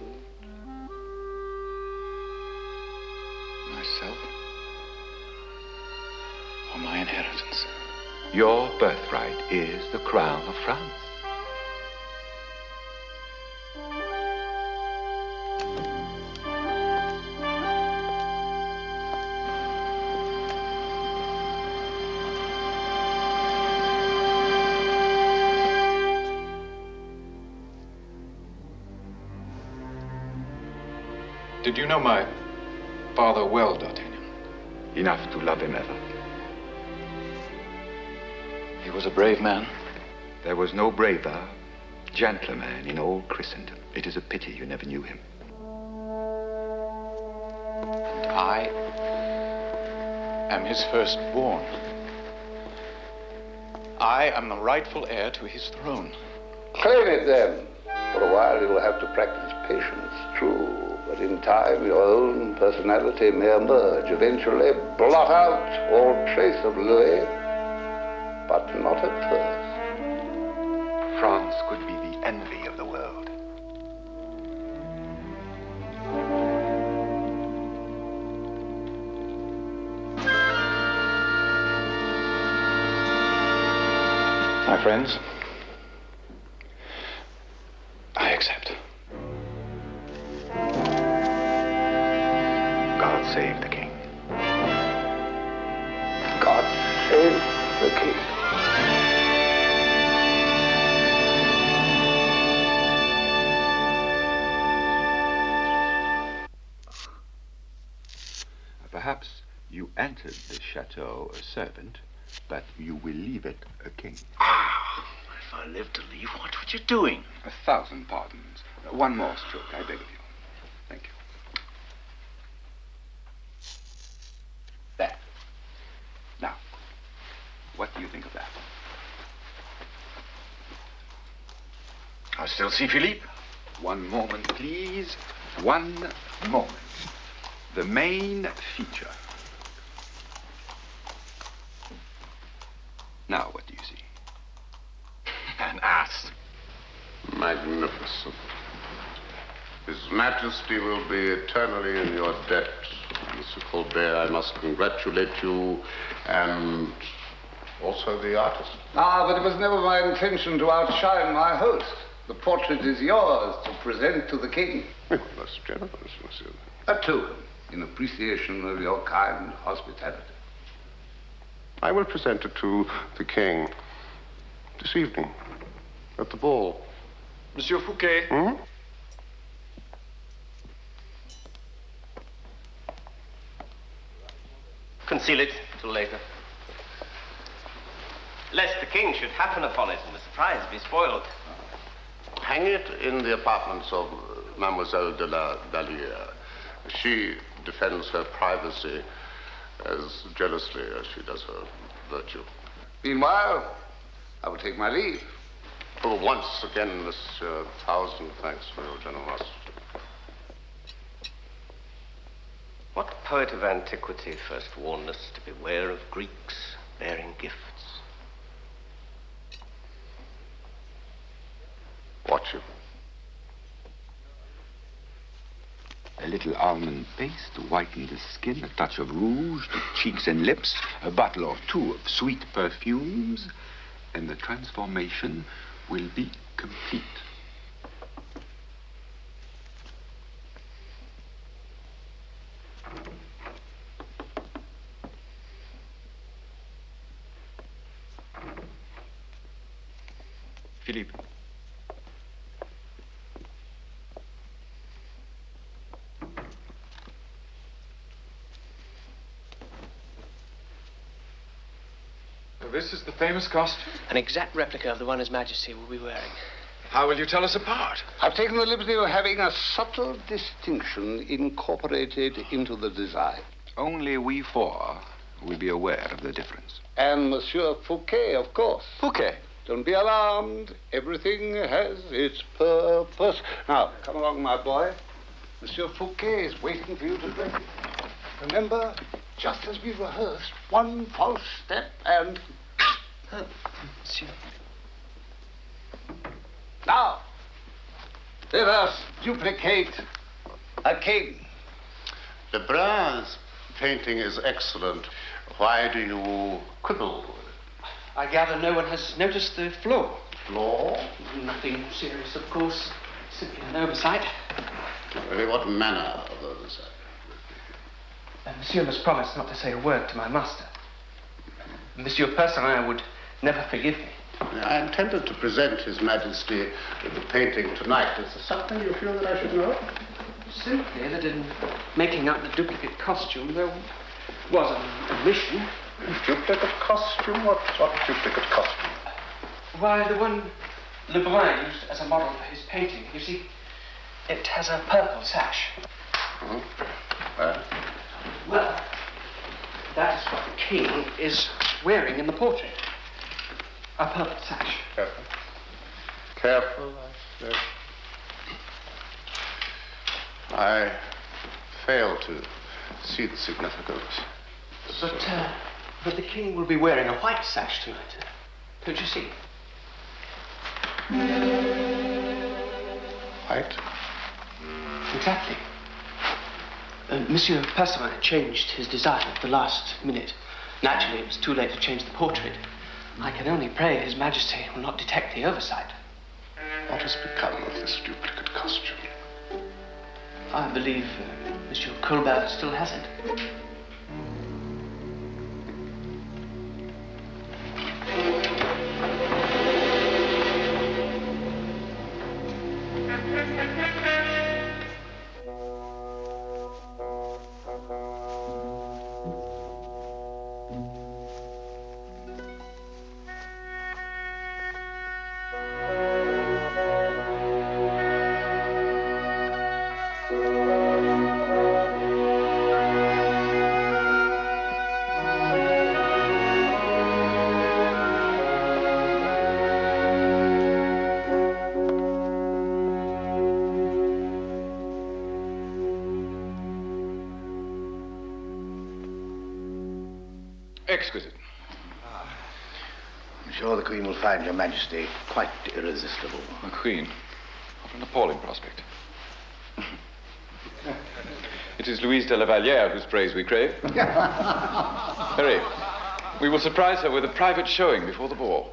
Myself? Or my inheritance? Your birthright is the crown of France. Did you know my father well, D'Artagnan? Enough to love him ever. He was a brave man. There was no braver, gentler man in all Christendom. It is a pity you never knew him. And I am his firstborn. I am the rightful heir to his throne. Claim it then. For a while you will have to practice patience, true. But in time your own personality may emerge, eventually blot out all trace of Louis. But not at first. France could be the envy of the world. My friends, I accept. God save the king. God save the king. Perhaps you entered the chateau a servant, but you will leave it a king. If I live to leave, what were you doing? 1,000 pardons. One more stroke, I beg of you. Thank you. There. still see Philippe? One moment, please. One moment. The main feature. Now, what do you see? An ass. Magnificent. His Majesty will be eternally in your debt. Mr. Colbert, I must congratulate you and also the artist. Ah, but it was never my intention to outshine my host. The portrait is yours to present to the king. Oh, most generous, monsieur. A token in appreciation of your kind hospitality. I will present it to the king this evening at the ball. Monsieur Fouquet. Hmm? Conceal it till later. Lest the king should happen upon it and the surprise be spoiled. Hang it in the apartments of Mademoiselle de la Valliere. She defends her privacy as jealously as she does her virtue. Meanwhile, I will take my leave. Oh, once again, monsieur, 1,000 thanks for your generosity. What poet of antiquity first warned us to beware of Greeks bearing gifts? Watch you. A little almond paste to whiten the skin, a touch of rouge to cheeks and lips, a bottle or two of sweet perfumes, and the transformation will be complete. Philippe. This is the famous costume? An exact replica of the one His Majesty will be wearing. How will you tell us apart? I've taken the liberty of having a subtle distinction incorporated into the design. Only we four will be aware of the difference. And Monsieur Fouquet, of course. Fouquet? Don't be alarmed. Everything has its purpose. Now, come along, my boy. Monsieur Fouquet is waiting for you to drink. Remember, just as we rehearsed, one false step and... Monsieur. Now, let us duplicate a king. Lebrun's painting is excellent. Why do you quibble with it? I gather no one has noticed the flaw. Flaw? Nothing serious, of course. Simply an oversight. Really, what manner of oversight? Monsieur must promise not to say a word to my master. Monsieur Percerin would never forgive me. I intended to present His Majesty with the painting tonight. Is there something you feel that I should know? Simply that in making up the duplicate costume, there was an omission. Duplicate costume? What duplicate costume? Why, the one Lebrun used as a model for his painting. You see, it has a purple sash. Well, that is what the king is wearing in the portrait. A purple sash. Careful. Careful, I say. I fail to see the significance. But the king will be wearing a white sash tonight. Don't you see? White? Exactly. Monsieur Percerin changed his design at the last minute. Naturally, it was too late to change the portrait. I can only pray His Majesty will not detect the oversight. What has become of this duplicate costume? I believe Monsieur Colbert still has it. Exquisite. I'm sure the Queen will find Your Majesty quite irresistible. The Queen? What an appalling prospect. It is Louise de la Valliere whose praise we crave. Hurry. We will surprise her with a private showing before the ball.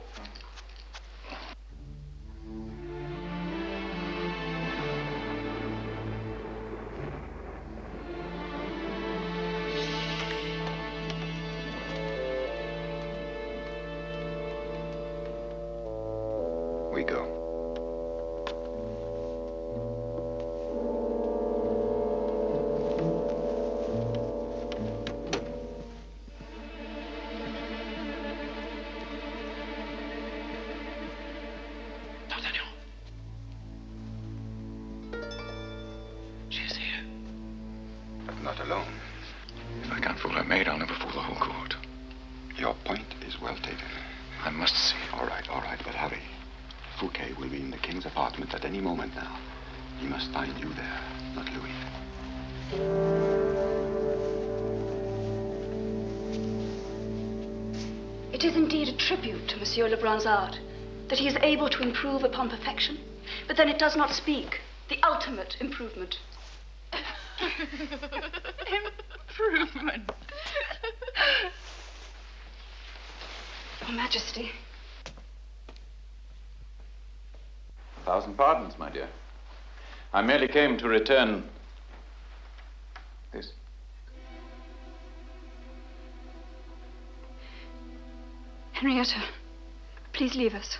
We go. She's here. But not alone. If I can't fool her maid, I'll never fool the whole court. Your point is well taken. I must see. All right, but hurry. Fouquet will be in the king's apartment at any moment now. He must find you there, not Louis. It is indeed a tribute to Monsieur Lebrun's art that he is able to improve upon perfection, but then it does not speak. The ultimate improvement. Improvement. Your Majesty. 1,000 pardons, my dear. I merely came to return this. Henrietta, please leave us.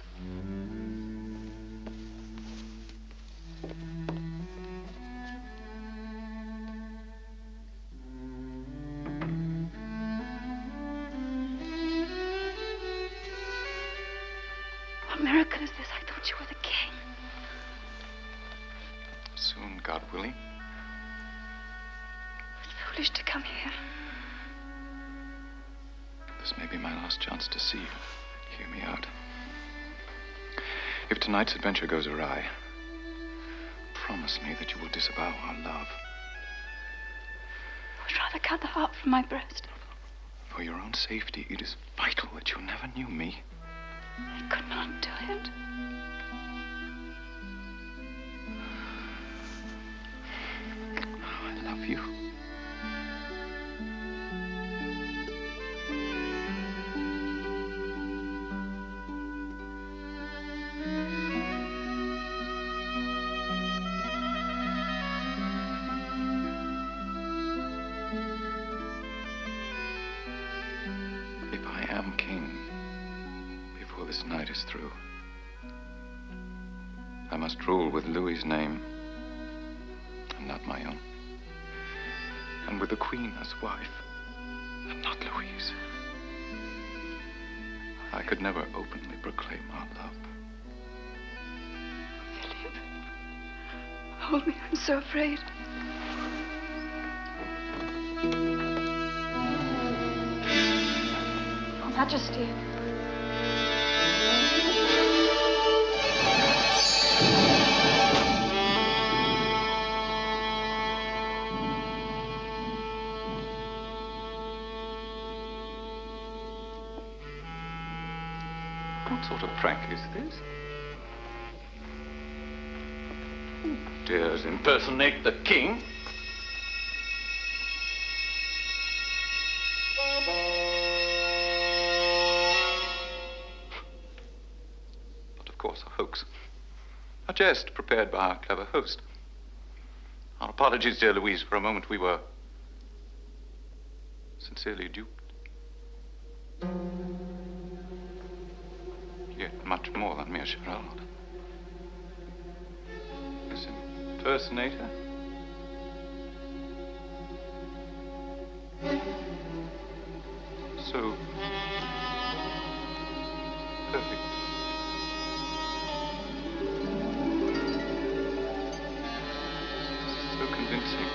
What miracle is this? I thought you were the king. Soon, God willing. It's foolish to come here. This may be my last chance to see you. Hear me out. If tonight's adventure goes awry, promise me that you will disavow our love. I would rather cut the heart from my breast. For your own safety, it is vital that you never knew me. I could not do it. I love you. If I am king before this night is through, I must rule with Louis's name and not my own. And with the Queen as wife, and not Louise. I could never openly proclaim our love. Philip, hold me. I'm so afraid. Your Majesty. What sort of prank is this? Who dares impersonate the king? But of course, a hoax. A jest prepared by our clever host. Our apologies, dear Louise. For a moment, we were sincerely duped. Yet much more than mere charade. This impersonator? So perfect. So convincing.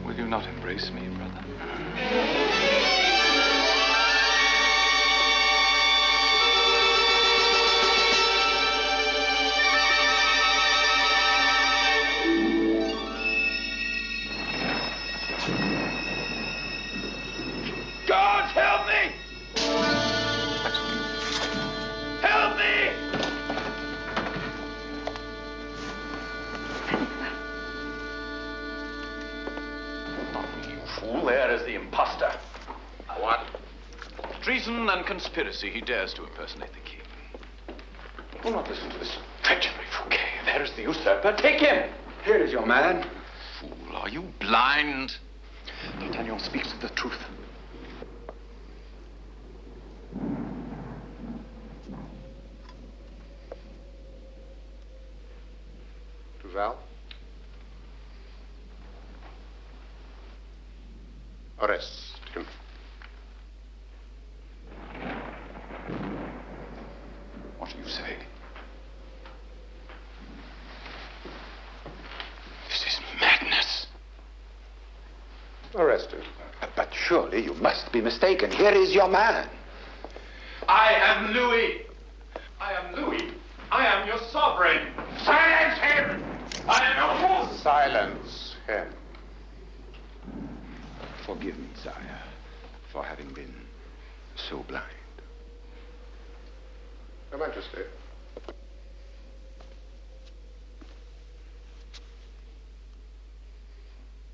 Will you not embrace me, brother? God, help me! Help me! You fool, there is the impostor. What? Treason and conspiracy. He dares to impersonate the king. Do not listen to this treachery, Fouquet. There is the usurper. Take him! Here is your man. Fool, are you blind? D'Artagnan speaks the truth. Duval? Arrest him. What do you say? This is madness. Arrest him. But surely you must be mistaken. Here is your man. I am Louis. I am Louis. I am your sovereign. Silence him! I am your fool! Silence him. Forgive me, sire, for having been so blind. Your Majesty.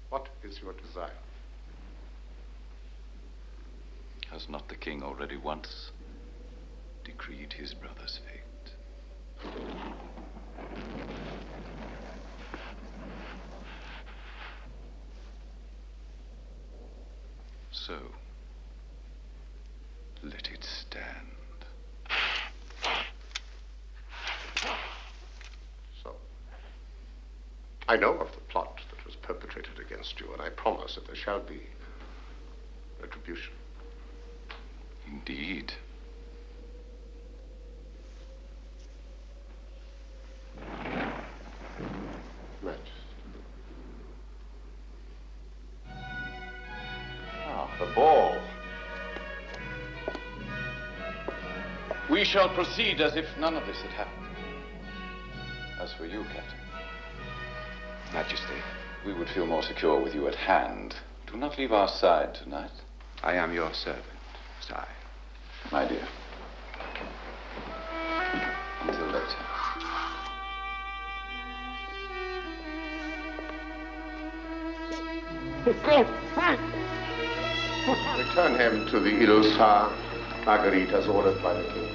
What is your desire? Has not the king already once decreed his brother's fate? So, let it stand. So, I know of the plot that was perpetrated against you, and I promise that there shall be retribution. Indeed. Majesty. The ball. We shall proceed as if none of this had happened. As for you, Captain. Majesty. We would feel more secure with you at hand. Do not leave our side tonight. I am your servant, sire. My dear. Until later. Return him to the Île Saint Marguerite as ordered by the king.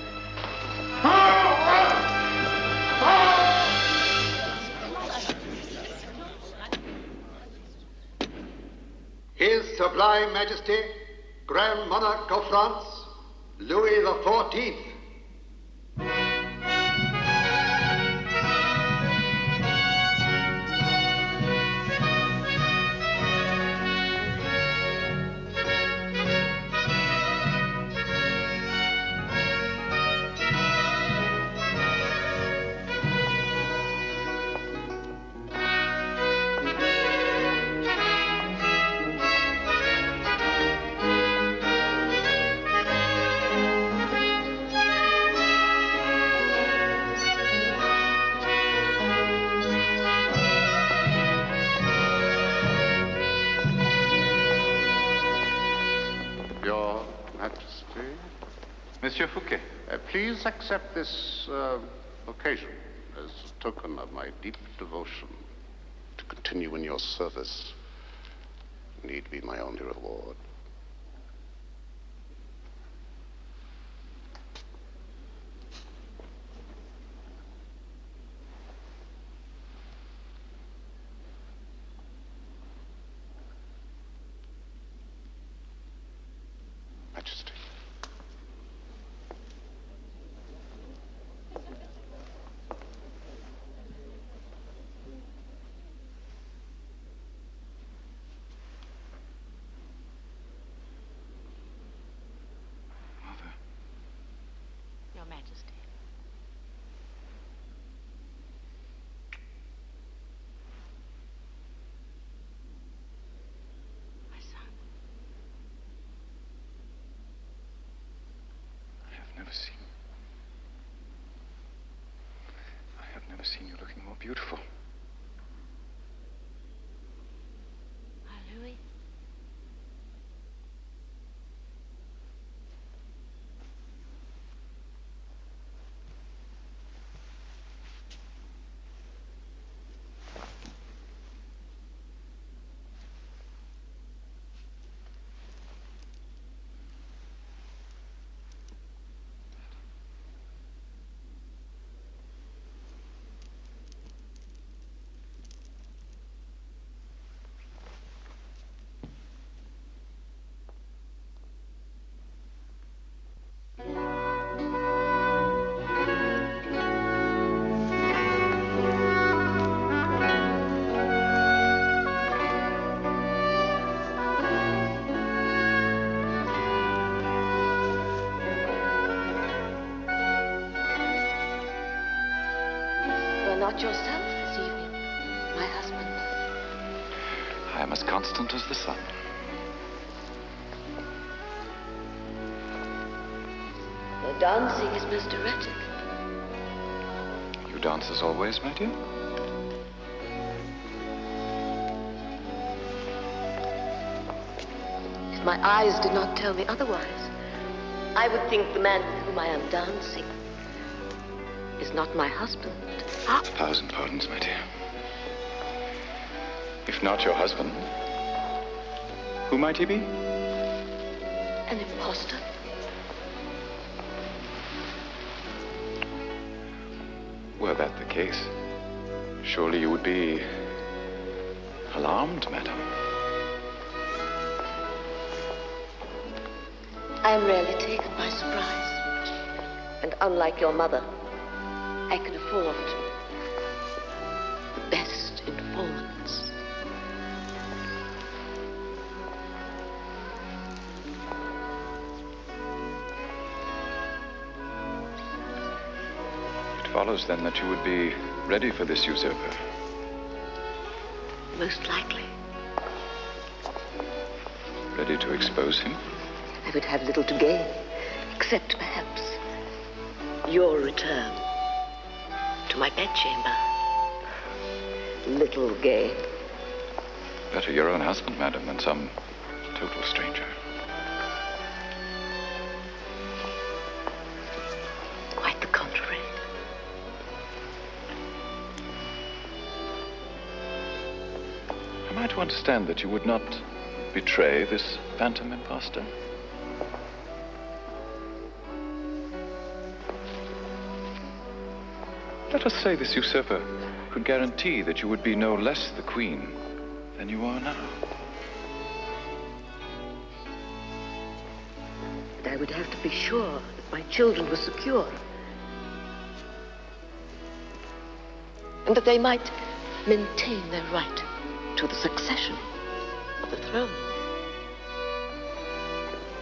His Sublime Majesty, Grand Monarch of France, Louis XIV. Your Majesty. Monsieur Fouquet. Please accept this occasion as a token of my deep devotion to continue in your service. Need be my only reward. Majesty. beautiful. Louis? Not yourself this evening, my husband. I am as constant as the sun. Your dancing is most erratic. You dance as always, my dear? If my eyes did not tell me otherwise, I would think the man with whom I am dancing is not my husband. 1,000 pardons, my dear. If not your husband, who might he be? An imposter? Were that the case, surely you would be alarmed, madam. I am rarely taken by surprise. And unlike your mother, I can afford the best informants. It follows then that you would be ready for this usurper. Most likely. Ready to expose him? I would have little to gain, except perhaps your return to my bedchamber. Little gain. Better your own husband, madam, than some total stranger. Quite the contrary. Am I to understand that you would not betray this phantom impostor? Let us say this usurper could guarantee that you would be no less the queen than you are now. But I would have to be sure that my children were secure. And that they might maintain their right to the succession of the throne.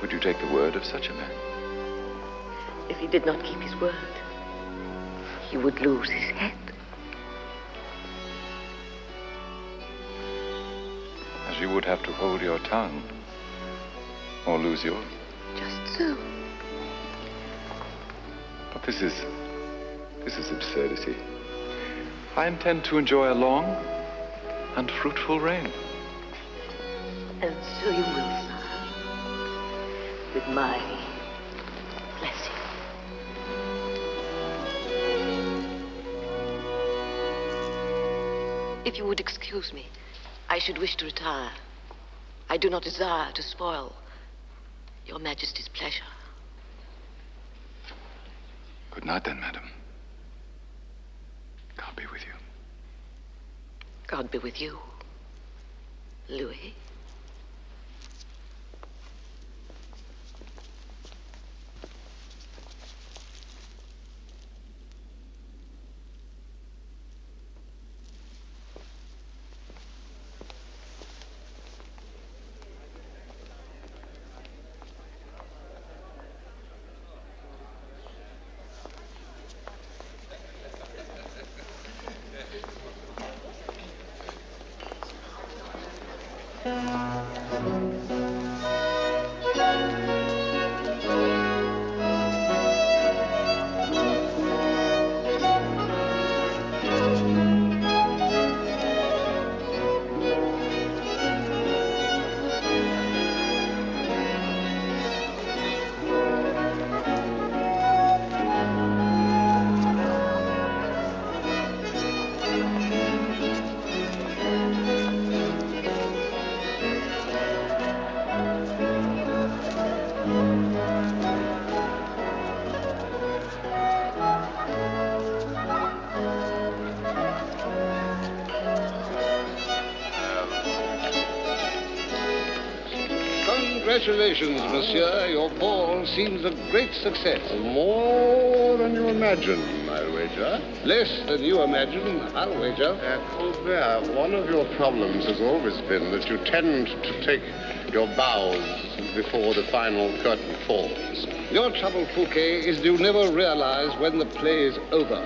Would you take the word of such a man? If he did not keep his word, he would lose his head. As you would have to hold your tongue or lose yours. Just so. But this is absurdity. I intend to enjoy a long and fruitful reign. And so you will, sire. With my blessing. If you would excuse me, I should wish to retire. I do not desire to spoil Your Majesty's pleasure. Good night, then, madam. God be with you. God be with you, Louis. Congratulations, monsieur. Your ball seems a great success. More than you imagine, I'll wager. Less than you imagine, I'll wager. Colbert, one of your problems has always been that you tend to take your bows before the final curtain falls. Your trouble, Fouquet, is you never realize when the play is over.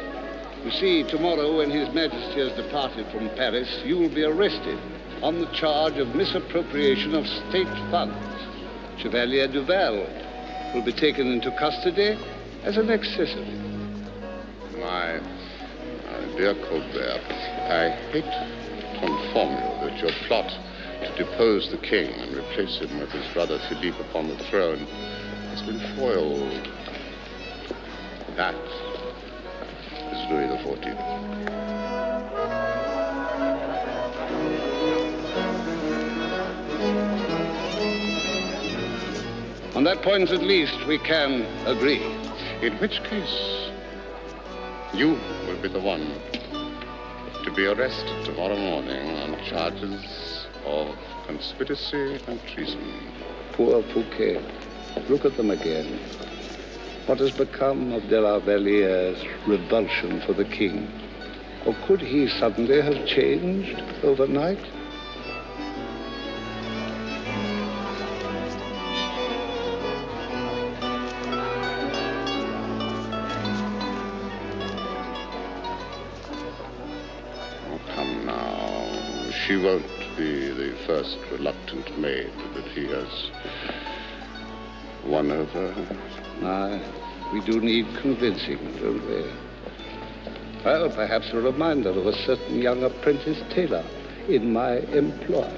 You see, tomorrow, when His Majesty has departed from Paris, you will be arrested on the charge of misappropriation of state funds. Chevalier Duval will be taken into custody as an accessory. My dear Colbert, I hate to inform you that your plot to depose the king and replace him with his brother Philippe upon the throne has been foiled. That is Louis XIV. On that point, at least, we can agree. In which case, you will be the one to be arrested tomorrow morning on charges of conspiracy and treason. Poor Fouquet. Look at them again. What has become of de la Valliere's revulsion for the king? Or could he suddenly have changed overnight? She won't be the first reluctant maid that he has won over. Aye, we do need convincing, don't we? Well, perhaps a reminder of a certain young apprentice tailor in my employ.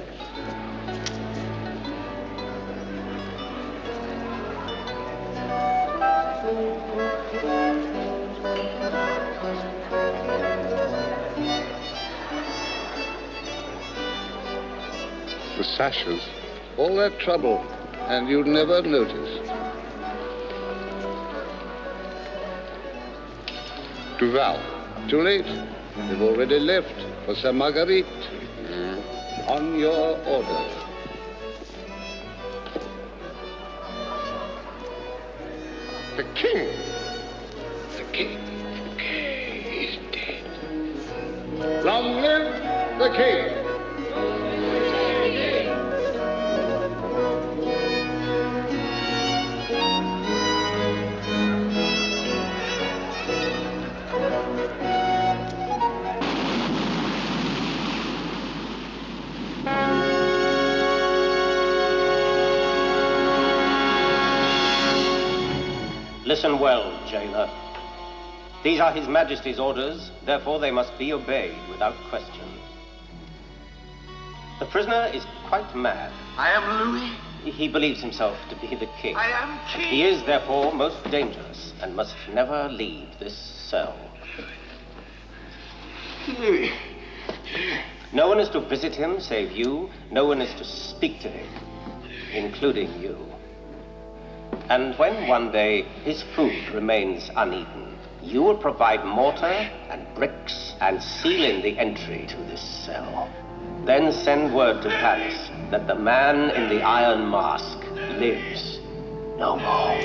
The sashes. All that trouble, and you never noticed. Duval. Too late. They've already left for Saint Marguerite. On your orders. The king. The king. Okay, is dead. Long live the king. Listen well, jailer. These are His Majesty's orders, therefore they must be obeyed without question. The prisoner is quite mad. I am Louis. He believes himself to be the king. I am king. He is therefore most dangerous and must never leave this cell. Louis. No one is to visit him save you. No one is to speak to him, including you. And when one day his food remains uneaten, you will provide mortar and bricks and seal in the entry to this cell. Then send word to Paris that the man in the iron mask lives no more.